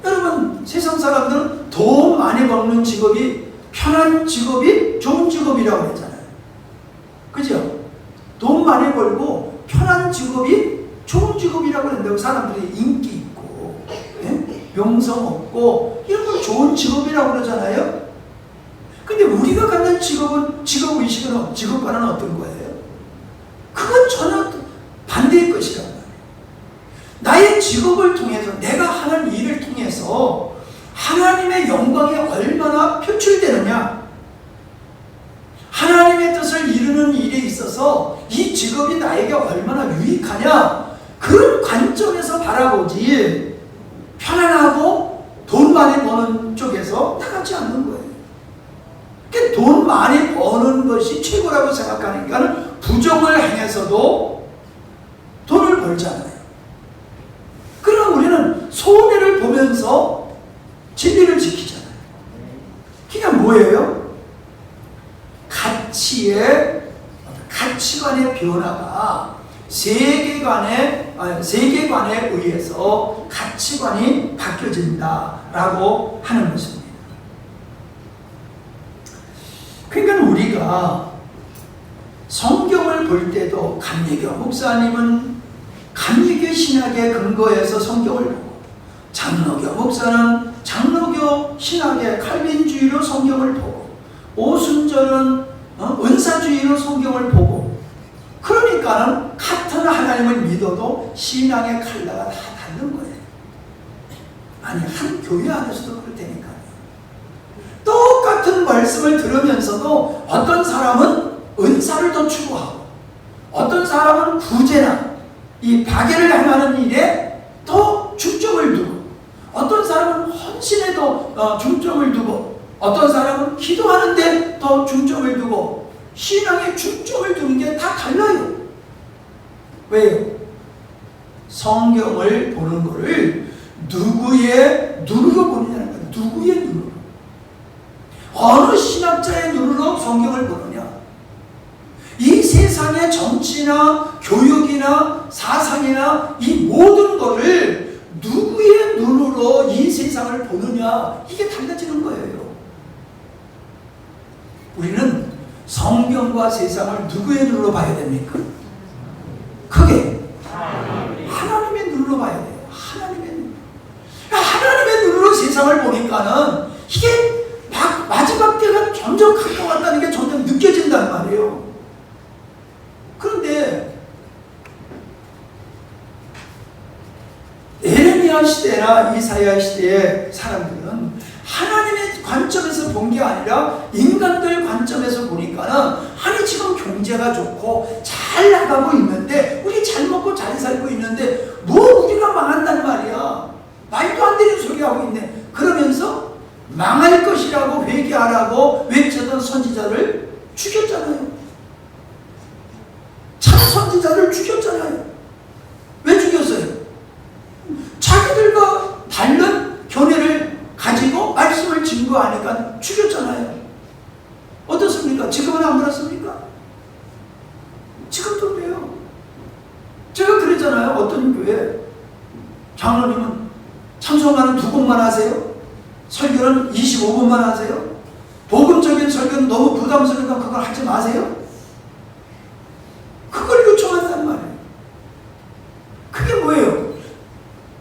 [SPEAKER 1] 여러분 세상 사람들은 돈 많이 벌는 직업이, 편한 직업이 좋은 직업이라고 했잖아요. 그죠? 돈 많이 벌고 편한 직업이 좋은 직업이라고 한다고, 사람들이 인기 있고 명성 없고 이런 걸 좋은 직업이라고 그러잖아요. 근데 그런데 우리가 갖는 직업의식은, 직업관은 어떤 거예요? 그건 전혀 반대의 것이란 말이에요. 나의 직업을 통해서, 내가 하는 일을 통해서 하나님의 영광이 얼마나 표출되느냐, 하나님의 뜻을 이루는 일에 있어서 이 직업이 나에게 얼마나 유익하냐, 그런 관점에서 바라보지 편안하고 돈 많이 버는 쪽에서 나가지 않는 거예요. 그러니까 돈 많이 버는 것이 최고라고 생각하니까 부정을 행해서도 돈을 벌잖아요. 그러나 우리는 손해를 보면서 진리를 지키잖아요. 그게 뭐예요? 가치관의 변화가 세계관에 의해서 가치관이 바뀌어진다라고 하는 것입니다. 그러니까 우리가 성경을 볼 때도, 감리교 목사님은 감리교 신학에 근거해서 성경을 보고, 장로교 목사는 장로교 신학의 칼빈주의로 성경을 보고, 오순절은 은사주의로 성경을 보고, 그러니까는 같은 하나님을 믿어도 신앙의 칼라가 다 다른 거예요. 아니, 한 교회 안에서도 그럴 테니까요. 똑같은 말씀을 들으면서도 어떤 사람은 은사를 더 추구하고, 어떤 사람은 구제나 이 박애를 행하는 일에 더 중점을 두고, 어떤 사람은 헌신에 더 중점을 두고, 어떤 사람은 기도하는 데 더 중점을 두고, 신앙에 중점을 두는 게 다 달라요. 왜요? 성경을 보는 거를 누구의 눈으로 보느냐는 거예요. 누구의 눈으로. 어느 신학자의 눈으로 성경을 보느냐. 이 세상의 정치나 교육이나 사상이나 이 모든 거를 누구의 눈으로 이 세상을 보느냐, 이게 달라지는 거예요. 우리는 성경과 세상을 누구의 눈으로 봐야 됩니까? 크게 하나님의 눈으로 봐야 돼요. 하나님의 눈. 하나님의 눈으로 세상을 보니까는 이게 마지막 때가 점점 가까웠다는 게 점점 느껴진단 말이에요. 그런데 에레미야 시대나 이사야 시대의 사람들은 하나님의 관점에서 본 게 아니라 인간들 관점에서 보니까는, 아니 지금 경제가 좋고 잘 나가고 있는데, 우리 잘 먹고 잘 살고 있는데 뭐 우리가 망한단 말이야, 말도 안 되는 소리 하고 있네. 그러면서 망할 것이라고 회개하라고 외치던 선지자를 죽였잖아요. 참 선지자를 죽였잖아요. 왜 죽였어요? 자기들과 다른 견해를 가지고 말씀을 증거하니까 죽였잖아요. 어떻습니까? 지금은 안 그렇습니까? 지금도 그래요. 제가 그러잖아요. 어떤 교회 장로님은 찬송가는 2곡만 하세요. 설교는 25분만 하세요. 복음적인 설교는 너무 부담스러우니까 그걸 하지 마세요. 그걸 요청한단 말이에요. 그게 뭐예요?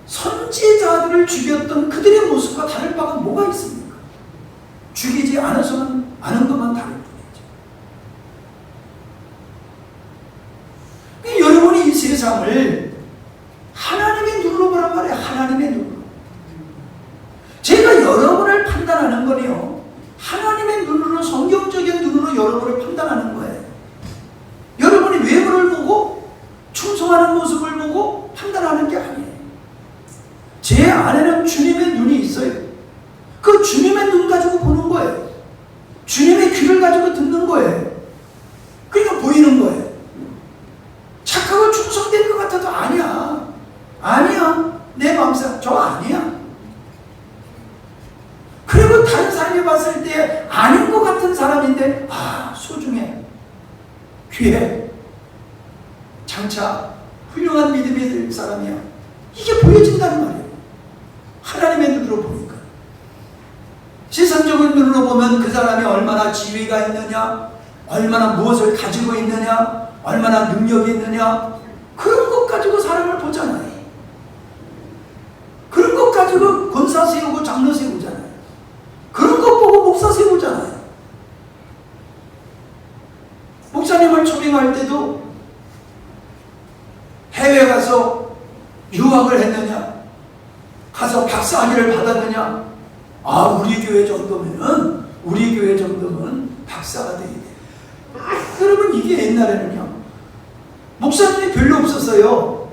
[SPEAKER 1] 선지자들을 죽였던 그들의 모습과 다를 바가 뭐가 있습니까? 죽이지 않아서는 않은 것만 다를 뿐이죠. 여러분이 이 세상을 하나님의 눈으로 보란 말이에요. 하나님의 눈으로. 제가 여러분을 판단하는 거네요. 하나님의 눈으로, 성경적인 눈으로 여러분을 판단하는 거예요. 여러분이 외모를 보고 충성하는 모습을 보고 판단하는 게 아니에요. 제 안에는 주님의 눈이 있어요. 그 주님의 눈 가지고 보는 거예요. 주님의 귀를 가지고 듣는 거예요. 그러니까 보이는 거예요. 착하고 충성된 것 같아도 아니야. 아니야. 내 마음상 저 아니야. 그리고 다른 사람이 봤을 때 아닌 것 같은 사람인데, 아, 소중해, 귀해, 장차 훌륭한 믿음이 될 사람이야. 이게 보여진다는 말이에요. 하나님의 눈으로 보니까. 세상적인 눈으로 보면 그 사람이 얼마나 지위가 있느냐, 얼마나 무엇을 가지고 있느냐, 얼마나 능력이 있느냐, 그런 것 가지고 사람을 보잖아요. 그런 것 가지고 권사 세우고 장로 세우잖아요. 그런 것 보고 목사 세우잖아요. 목사님을 초빙할 때도 해외 가서 유학을 했느냐, 가서 박사학위를 받았느냐, 우리 교회 정도면 박사가 되게 돼. 여러분, 이게 옛날에는요, 목사님이 별로 없었어요.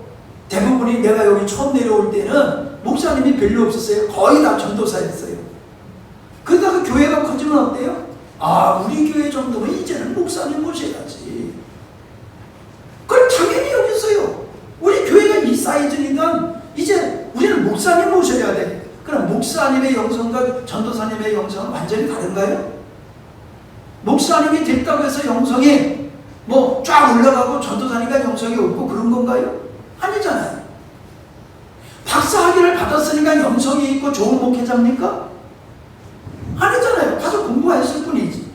[SPEAKER 1] 대부분이 내가 여기 처음 내려올 때는 목사님이 별로 없었어요. 거의 다 전도사였어요. 그러다가 교회가 커지면 어때요? 우리 교회 정도면 이제는 목사님 모셔야지. 그걸 당연히 여겼어요. 우리 교회가 이 사이즈니까 이제 우리는 목사님 모셔야 돼. 그럼 목사님의 영성과 전도사님의 영성은 완전히 다른가요? 목사님이 됐다고 해서 영성이 뭐 쫙 올라가고 전도사니까 영성이 없고 그런 건가요? 아니잖아요. 박사학위를 받았으니까 영성이 있고 좋은 목회자입니까? 아니잖아요. 가서 공부했을 뿐이지.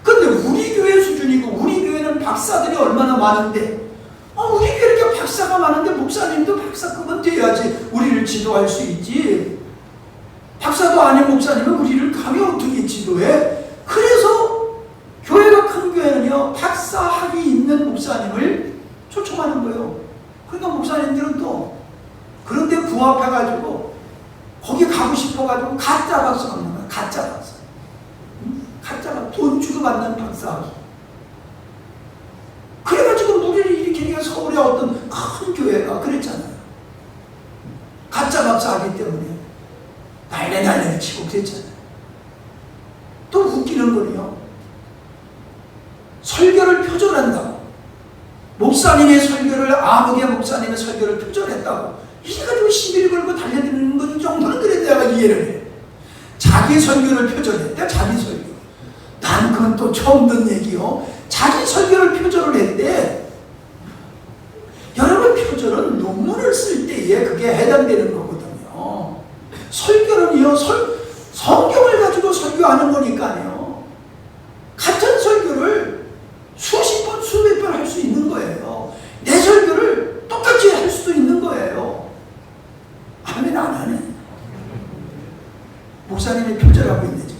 [SPEAKER 1] 그런데 우리 교회 수준이고, 우리 교회는 박사들이 얼마나 많은데, 우리 교회 이렇게 박사가 많은데 목사님도 박사급은 돼야지 우리를 지도할 수 있지. 박사도 아닌 목사님은 우리를 감히 어떻게 지도해? 그래서 교회가 큰 교회는요, 박사학위 있는 목사님을 초청하는 거예요. 그러니까 목사님들은 또 그런데 부합해가지고 거기 가고 싶어가지고 가짜 박사 받는 거야. 가짜 박사. 가짜가 돈 주고 받는 박사학위. 그래가지고 우리를 일으키니까 서울의 어떤 큰 교회가 그랬잖아요. 가짜 박사학위 때문에 난리를 치고 그랬잖아요. 또 웃기는 거는요, 설교를 표절한다고, 목사님의 설교를, 아무개 목사님의 설교를 표절했다고 이게 가지고 시비를 걸고 달려드는 건 정도는 그래 내가 이해를 해. 자기 설교를 표절했대. 자기 설교. 난 그건 또 처음 듣는 얘기요. 자기 설교를 표절을 했대. 여러분, 표절은 논문을 쓸 때에 그게 해당되는 거거든요. 설교는요, 성경을 가지고 설교하는 거니까요. 같은 설교를 수십 번, 수백 번 할 수 있는 거예요. 내 설교를 똑같이 할 수도 있는 거예요. 아멘, 안 하네. 목사님이 표절하고 있네, 지금.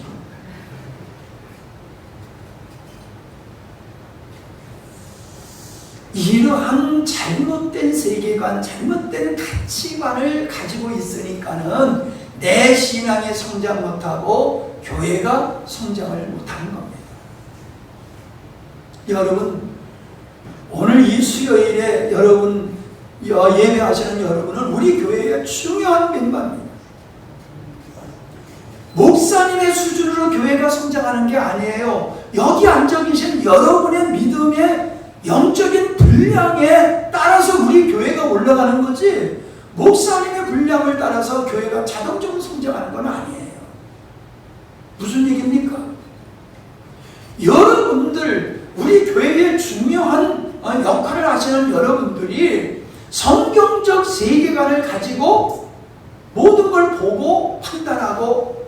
[SPEAKER 1] 이러한 잘못된 세계관, 잘못된 가치관을 가지고 있으니까는 내 신앙이 성장 못하고 교회가 성장을 못하는 겁니다. 여러분, 오늘 이 수요일에 여러분 예배하시는 여러분은 우리 교회의 중요한 멤버입니다. 목사님의 수준으로 교회가 성장하는 게 아니에요. 여기 앉아 계신 여러분의 믿음의 영적인 분량에 따라서 우리 교회가 올라가는 거지, 목사님의 분량을 따라서 교회가 자동적으로 성장하는 건 아니에요. 무슨 얘기입니까? 여러분들, 우리 교회의 중요한 역할을 하시는 여러분들이 성경적 세계관을 가지고 모든 걸 보고 판단하고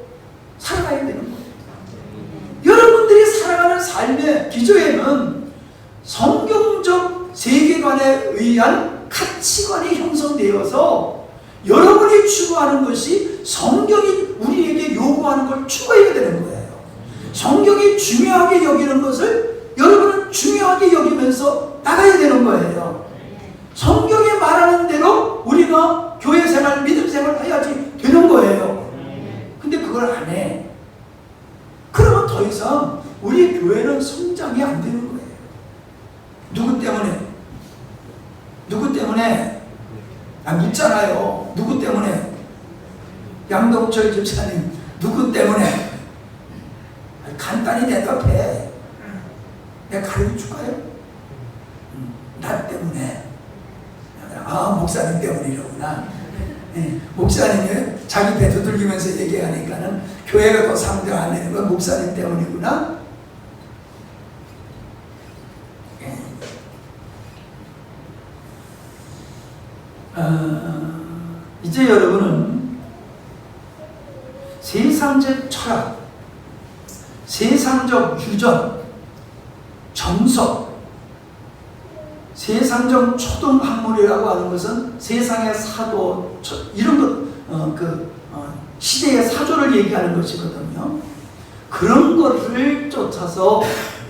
[SPEAKER 1] 살아가야 되는 거예요. 여러분들이 살아가는 삶의 기조에는 성경적 세계관에 의한 가치관이 형성되어서 여러분이 추구하는 것이 성경이 우리에게 요구하는 걸 추구해야 되는 거예요. 성경이 중요하게 여기는 것을 여러분은 중요하게 여기면서 나가야 되는 거예요. 성경이 말하는 대로 우리가 교회 생활, 믿음 생활 해야지 되는 거예요. 근데 그걸 안 해. 그러면 더 이상 우리 교회는 성장이 안 되는 거예요. 누구 때문에? 누구 때문에? 묻잖아요. 누구 때문에? 양동철 집사님, 누구 때문에? 간단히 대답해. 내가 가르쳐 줄까요? 나 때문에. 목사님 때문이라구나. 목사님이 자기 배 두들기면서 얘기하니까는 교회가 더 성장 안 되는 건 목사님 때문이구나. 이제 여러분은 세상적 철학, 세상적 유전, 정석, 세상적 초등학문이라고 하는 것은 세상의 사도, 이런 것, 시대의 사조를 얘기하는 것이거든요. 그런 것을 쫓아서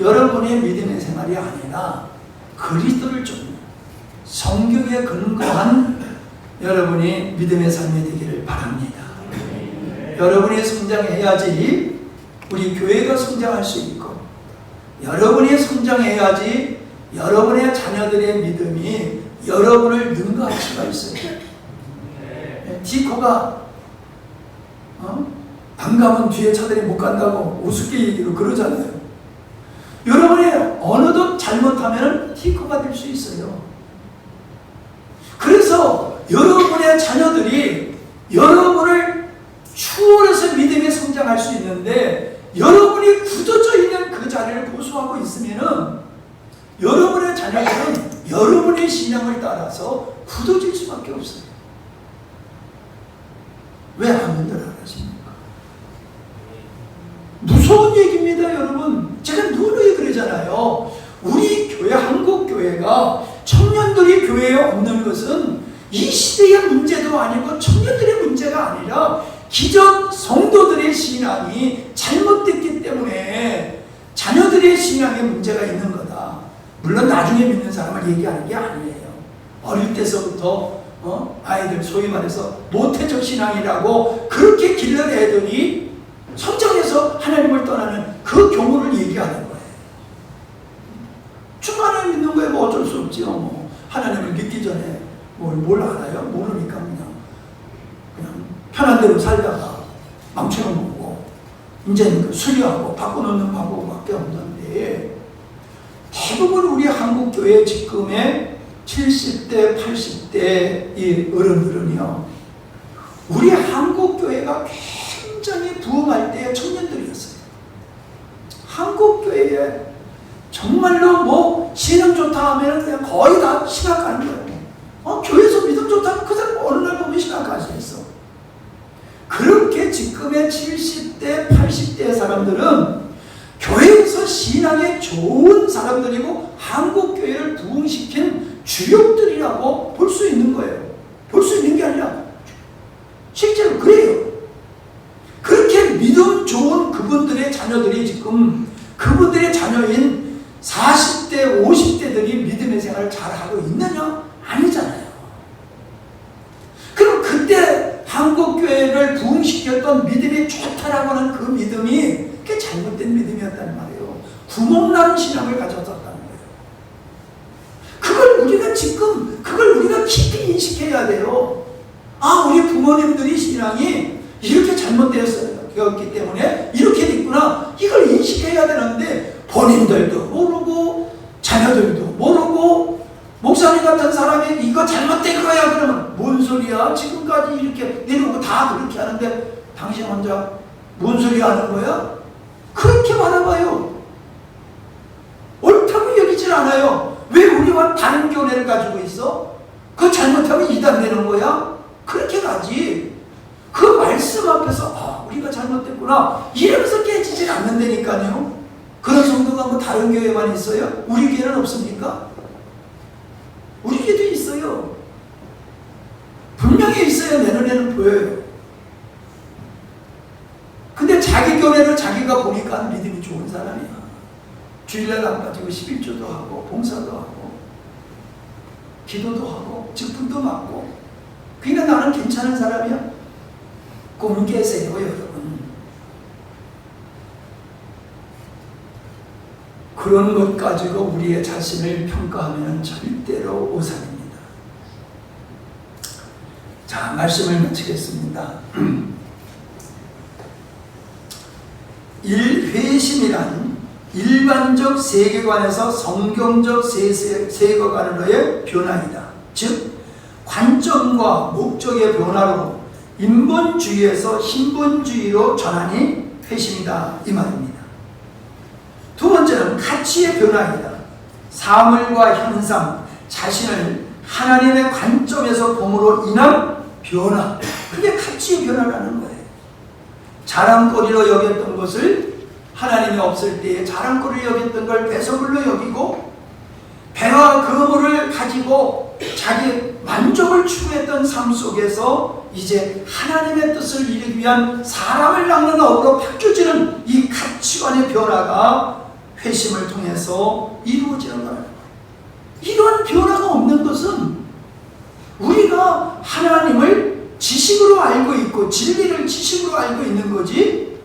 [SPEAKER 1] 여러분의 믿음의 생활이 아니라 그리스도를 쫓는 성경에 근거한 여러분이 믿음의 삶이 되기를 바랍니다. 여러분이 성장해야지 우리 교회가 성장할 수 있고, 여러분이 성장해야지 여러분의 자녀들의 믿음이 여러분을 능가할 수가 있어요. 디코가 안 가면 뒤에 차들이 못 간다고 우습게 얘기로 그러잖아요. 여러분이 어느덧 잘못하면 티코가 될 수 있어요. 그래서 여러분의 자녀들이 여러분을 추월해서 믿음에 성장할 수 있는데, 여러분이 굳어져 있는 그 자리를 고수하고 있으면은 여러분의 자녀들은 여러분의 신앙을 따라서 굳어질 수밖에 없어요. 왜 아멘들 안 하십니까? 무서운 얘기입니다, 여러분. 제가 누누이 그러잖아요. 우리 교회, 한국 교회가 청년들이 교회에 없는 것은 이 시대의 문제도 아니고 청년들의 문제가 아니라 기존 성도들의 신앙이 잘못됐기 때문에 자녀들의 신앙에 문제가 있는 거다. 물론 나중에 믿는 사람을 얘기하는 게 아니에요. 어릴 때서부터 아이들 소위 말해서 모태적 신앙이라고 그렇게 길러낸 애들이 성장해서 하나님을 떠나는 그 경우를 얘기하는 거예요. 중간에 믿는 거에 뭐 어쩔 수 없지요. 뭐 하나님을 믿기 전에 뭘 알아요? 모르니까 그냥 편한 대로 살다가 망쳐놓고 이제는 수리하고 바꿔놓는 방법밖에 없는데, 대부분 우리 한국 교회 지금의 70대, 80대 이 어른들은요, 우리 한국 교회가 굉장히 부흥할 때의 청년들이었어요. 한국 교회에 정말로 뭐 신앙 좋다 하면 그냥 거의 다 신학 가는 거예요. 교회에서 믿음 좋다면 그 사람 어느 날 보면 신학 갈 수 있어. 그렇게 지금의 70대, 80대 사람들은 교회에서 신앙에 좋은 사람들이고 한국 교회를 부흥시킨 주역들이라고 볼 수 있는 거예요. 볼 수 있는 게 아니라 실제로 그래요. 그렇게 믿음 좋은 그분들의 자녀들이 지금 그분들의 자녀인 40대, 50대들이 믿음의 생활을 잘하고 있느냐? 아니잖아요. 그럼 그때 한국교회를 부흥시켰던 믿음이 좋다라고 하는 그 믿음이 그게 잘못된 믿음이었단 말이에요. 구멍난 신앙을 가졌었다는 거예요. 그걸 우리가 깊이 인식해야 돼요. 우리 부모님들이 신앙이 이렇게 잘못되었기 때문에 이렇게 됐구나. 이걸 인식해야 되는데 본인들도 모르고 자녀들도 모르고 목사님 같은 사람이 이거 잘못된 거야 그러면 뭔 소리야? 지금까지 이렇게 내려오고 다 그렇게 하는데 당신 혼자 뭔 소리 하는 거야? 그렇게 바라봐요. 옳다고 여기질 않아요. 왜 우리와 다른 교례를 가지고 있어? 그거 잘못하면 이단되는 거야? 그렇게 가지. 그 말씀 앞에서 우리가 잘못됐구나 이러면서 깨지질 않는다니까요. 그런 성도가 뭐 다른 교회만 있어요? 우리 교회는 없습니까? 우리 교회도 있어요. 분명히 있어요. 내 눈에는 보여요. 근데 자기 교회를 자기가 보니까 믿음이 좋은 사람이야. 주일날 안 빠지고 11조도 하고 봉사도 하고 기도도 하고 직분도 맡고, 그러니까 나는 괜찮은 사람이야. 꿈 깨세요, 여러분. 그런 것 가지고 우리의 자신을 평가하면 절대로 오산입니다. 자, 말씀을 마치겠습니다. 회심이란 일반적 세계관에서 성경적 세계관으로의 변화이다. 즉 관점과 목적의 변화로 인본주의에서 신본주의로 전환이 회심이다 이 말입니다. 두 번째는 가치의 변화이다. 사물과 현상, 자신을 하나님의 관점에서 봄으로 인한 변화, 그게 가치의 변화라는 거예요. 자랑거리로 여겼던 것을 하나님이 없을 때에 자랑거리로 여겼던 걸 배설물로 여기고, 배와 그물을 가지고 자기 만족을 추구했던 삶 속에서 이제 하나님의 뜻을 이루기 위한 사람을 낚는 어부로 바뀌어지는 이 가치관의 변화가 회심을 통해서 이루어지는 거예요. 이러한 변화가 없는 것은 우리가 하나님을 지식으로 알고 있고 진리를 지식으로 알고 있는 거지,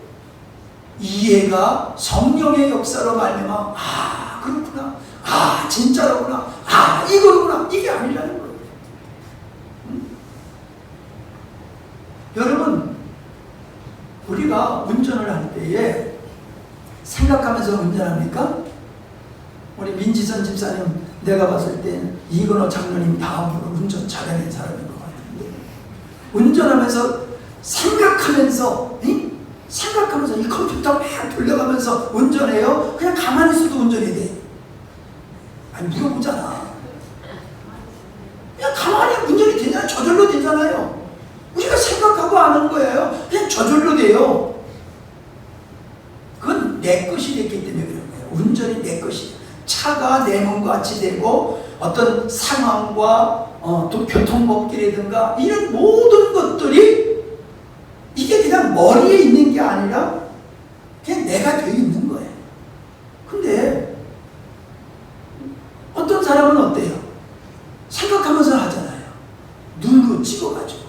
[SPEAKER 1] 이해가 성령의 역사로 말미암아 아 그렇구나, 아 진짜로구나, 아 이거구나, 이게 아니라는 거예요. 여러분, 우리가 운전을 할 때에 생각하면서 운전합니까? 우리 민지선 집사님 내가 봤을 때는 이건호 장로님 다음으로 운전 잘하는 사람인 것 같은데, 운전하면서 생각하면서 생각하면서 이 컴퓨터 막 돌려가면서 운전해요? 그냥 가만히 있어도 운전이 돼? 아니 물어보잖아. 그냥 가만히 운전이 되잖아요. 저절로 되잖아요. 우리가 생각하고 아는 거예요. 그냥 저절로 돼요. 그건 내 것이 됐기 때문에 그런 거예요. 운전이 내 것이에요. 차가 내 몸과 같이 되고 어떤 상황과 또 교통법규라든가 이런 모든 것들이 이게 그냥 머리에 있는 게 아니라 그냥 내가 되어 있는 거예요. 근데 어떤 사람은 어때요? 생각하면서 하잖아요. 눈으로 찍어가지고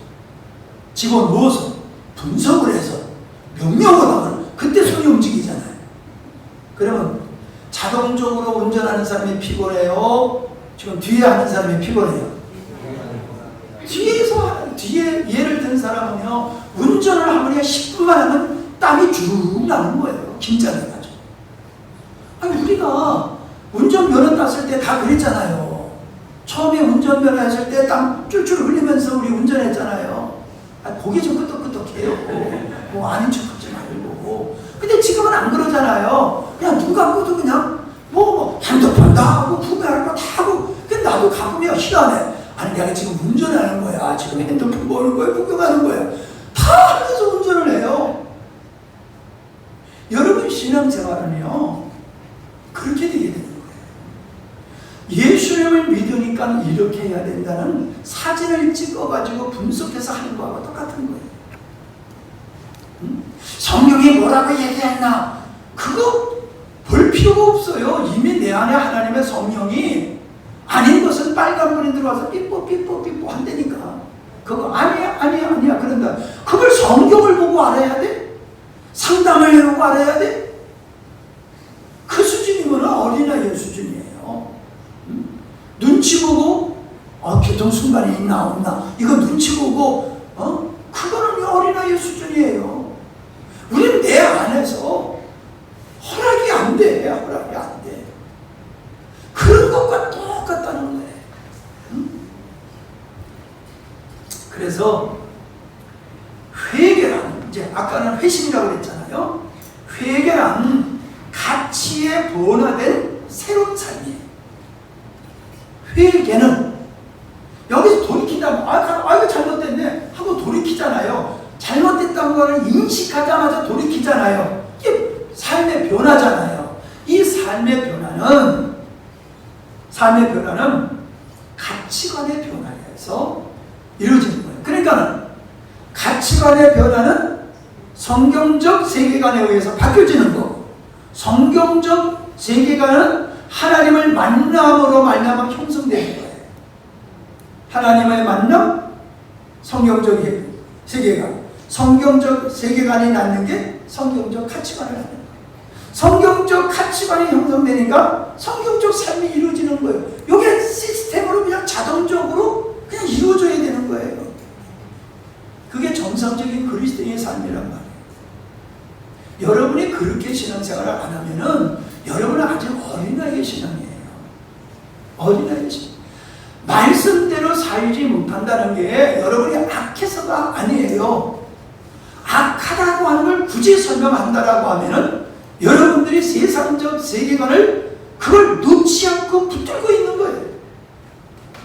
[SPEAKER 1] 집어넣어서 분석을 해서 명령을 하면 그때 손이 움직이잖아요. 그러면 자동적으로 운전하는 사람이 피곤해요? 지금 뒤에 하는 사람이 피곤해요? 뒤에 예를 든 사람은요, 운전을 하면 그냥 10분만 하면 땀이 쭉 나는 거예요. 긴장해가지고. 아니, 우리가 운전면허 땄을 때 다 그랬잖아요. 처음에 운전면허 했을 때 땀 쫄쫄 흘리면서 우리 운전했잖아요. 고개 좀 끄덕끄덕해요. 뭐 아닌 척 하지 말고. 근데 지금은 안 그러잖아요. 그냥 눈 감고도 그냥 뭐 핸드폰 다 하고 구매할 거 다 하고. 근데 나도 가끔이야 시간에 아니 내가 지금 운전하는 거야. 지금 핸드폰 보는 거야. 구경하는 거야. 다 하면서 운전을 해요. 여러분 신앙생활은요 그렇게 되게 되는 거예요. 예수님을 믿으니까 이렇게 해야 된다는 사진을 찍어가지고 분석해서 하는 거하고 똑같은 거예요. 성령이 뭐라고 얘기했나? 그거 볼 필요가 없어요. 이미 내 안에 하나님의 성령이 아닌 것은 빨간불이 들어와서 삐뽀 한다니까. 그거 아니야 그런다. 그걸 성경을 보고 알아야 돼? 상담을 해보고 알아야 돼? 그 수준이면 어린아이의 수준이에요. 눈치 보고 교통순간이 있나 없나 이거 눈치 보고 그거는 어린아이의 수준이에요. 우리는 내 안에서 허락이 안 돼. 허락이 안 돼. 그런 것과 똑같다는 거예요. 그래서 회개란, 이제 아까는 회심이라고 그랬잖아요. 회개란 가치에 변화된 새로운 삶이에요. 회개는 여기서 돌이킨다면 이거 잘못됐네 하고 돌이키잖아요. 잘못됐다는 거를 인식하자마자 돌이키잖아요. 이게 삶의 변화잖아요. 이 삶의 변화는 가치관의 변화에서 이루어지는 거예요. 그러니까 가치관의 변화는 성경적 세계관에 의해서 바뀌어지는 거고, 성경적 세계관은 하나님을 만남으로 말미암아 형성되는 거예요. 하나님의 만남, 성경적 세계관. 성경적 세계관이 낳는 게 성경적 가치관을 낳는 거예요. 성경적 가치관이 형성되니까 성경적 삶이 이루어지는 거예요. 이게 시스템으로 그냥 자동적으로 그냥 이루어져야 되는 거예요. 그게 정상적인 그리스도인의 삶이란 말이에요. 여러분이 그렇게 신앙생활을 안 하면은 여러분은 아직 어린아이의 신앙이에요. 어린아이의 신앙. 말씀대로 살지 못한다는 게 여러분이 악해서가 아니에요. 악하다고 하는 걸 굳이 설명한다라고 하면은 여러분들이 세상적 세계관을 그걸 놓지 않고 붙들고 있는 거예요.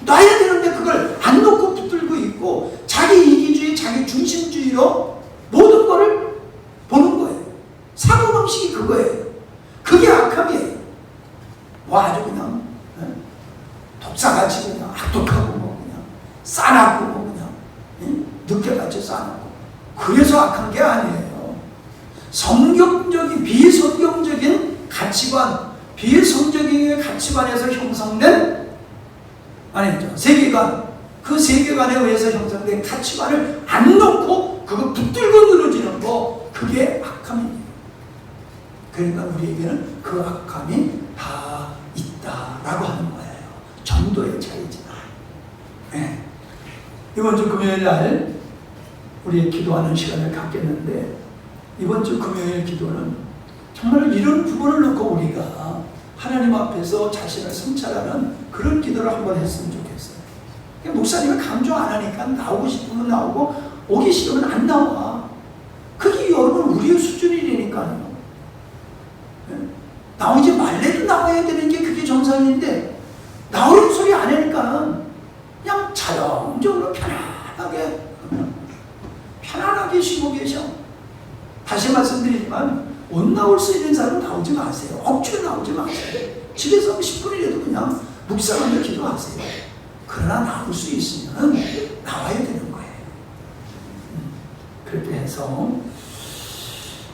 [SPEAKER 1] 놔야 되는데 그걸 안 놓고 붙들고 있고 자기 이기주의, 자기 중심주의로 모든 거를 보는 거예요. 사고방식이 그거예요. 그게 악함이에요. 뭐 아주 그냥 독사같이 그냥 악독하고 뭐 그냥 싸납고 뭐 그냥 늑대같이 싸납고 그래서 악한 게 아니에요. 성경적인 비성경적인 가치관, 비성적인 가치관에서 형성된 아니죠 세계관, 그 세계관에 의해서 형성된 가치관을 안 놓고 그거 붙들고 늘어지는 거, 그게 악함입니다. 그러니까 우리에게는 그 악함이 다 있다라고 하는 거예요. 정도의 차이지만. 네. 이번 주 금요일 날 우리 기도하는 시간을 갖겠는데, 이번 주 금요일 기도는 정말 이런 부분을 놓고 우리가 하나님 앞에서 자신을 성찰하는 그런 기도를 한번 했으면 좋겠어요. 목사님이 강조 안 하니까 나오고 싶으면 나오고 오기 싫으면 안 나와. 그게 여러분 우리의 수준이라니까요. 나오지 말래도 나와야 되는 게 그게 정상인데, 나오는 소리 안 하니까 그냥 자연적으로 편안하게 쉬고 계셔. 다시 말씀드리지만 못 나올 수 있는 사람 나오지 마세요. 억지로 나오지 마세요. 집에서 10분이라도 그냥 묵상하며 기도하세요. 그러나 나올 수 있으면 나와야 되는 거예요. 그렇게 해서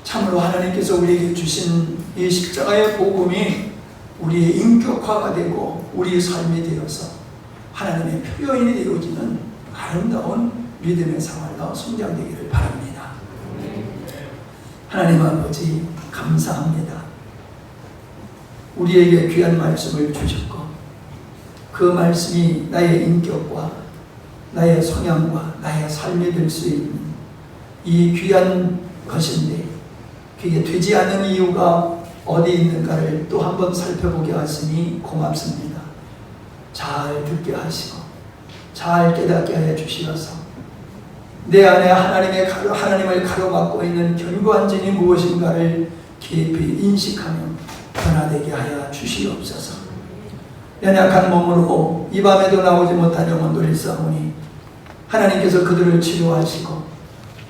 [SPEAKER 1] 참으로 하나님께서 우리에게 주신 이 십자가의 복음이 우리의 인격화가 되고 우리의 삶이 되어서 하나님의 표현이 되어지는 아름다운 믿음의 생활로 성장되기를 바랍니다. 하나님 아버지 감사합니다. 우리에게 귀한 말씀을 주셨고, 그 말씀이 나의 인격과 나의 성향과 나의 삶이 될 수 있는 이 귀한 것인데, 그게 되지 않는 이유가 어디 있는가를 또 한번 살펴보게 하시니 고맙습니다. 잘 듣게 하시고 잘 깨닫게 하여 주시어서 내 안에 하나님을 가로막고 있는 견고한 진이 무엇인가를 깊이 인식하며 변화되게 하여 주시옵소서. 연약한 몸으로 이 밤에도 나오지 못한 영혼들이 싸우니 하나님께서 그들을 치료하시고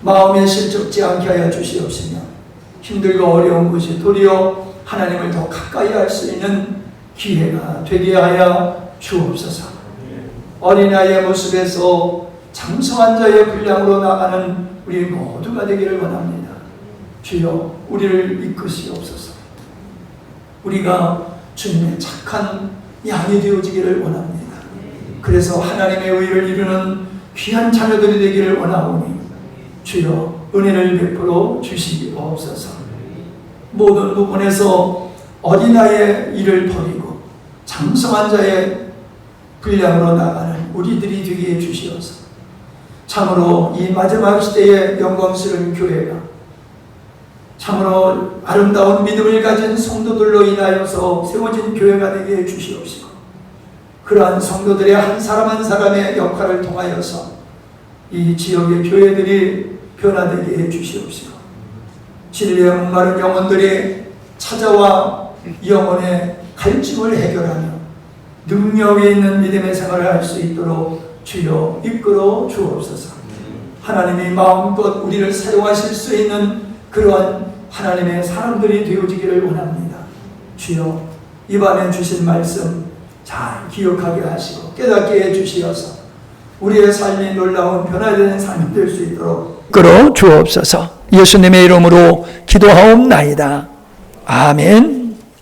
[SPEAKER 1] 마음에 실족지 않게 하여 주시옵시며, 힘들고 어려운 것이 도리어 하나님을 더 가까이 할 수 있는 기회가 되게 하여 주옵소서. 어린아이의 모습에서 장성한 자의 분량으로 나가는 우리 모두가 되기를 원합니다. 주여 우리를 이끄시옵소서. 우리가 주님의 착한 양이 되어지기를 원합니다. 그래서 하나님의 의를 이루는 귀한 자녀들이 되기를 원하오니 주여 은혜를 베풀어 주시옵소서. 모든 부분에서 어린아이의 일을 버리고 장성한 자의 분량으로 나가는 우리들이 되게 해주시옵소서. 참으로 이 마지막 시대의 영광스러운 교회가 참으로 아름다운 믿음을 가진 성도들로 인하여서 세워진 교회가 되게 해주시옵시고, 그러한 성도들의 한 사람 한 사람의 역할을 통하여서 이 지역의 교회들이 변화되게 해주시옵시고, 진리의 목마른 영혼들이 찾아와 영혼의 갈증을 해결하며 능력이 있는 믿음의 생활을 할 수 있도록 주여 이끌어 주옵소서. 하나님이 마음껏 우리를 사용하실 수 있는 그러한 하나님의 사람들이 되어지기를 원합니다. 주여 이 밤에 주신 말씀 잘 기억하게 하시고 깨닫게 해주시어서 우리의 삶이 놀라운 변화되는 삶이 될 수 있도록 이끌어 주옵소서. 예수님의 이름으로 기도하옵나이다. 아멘.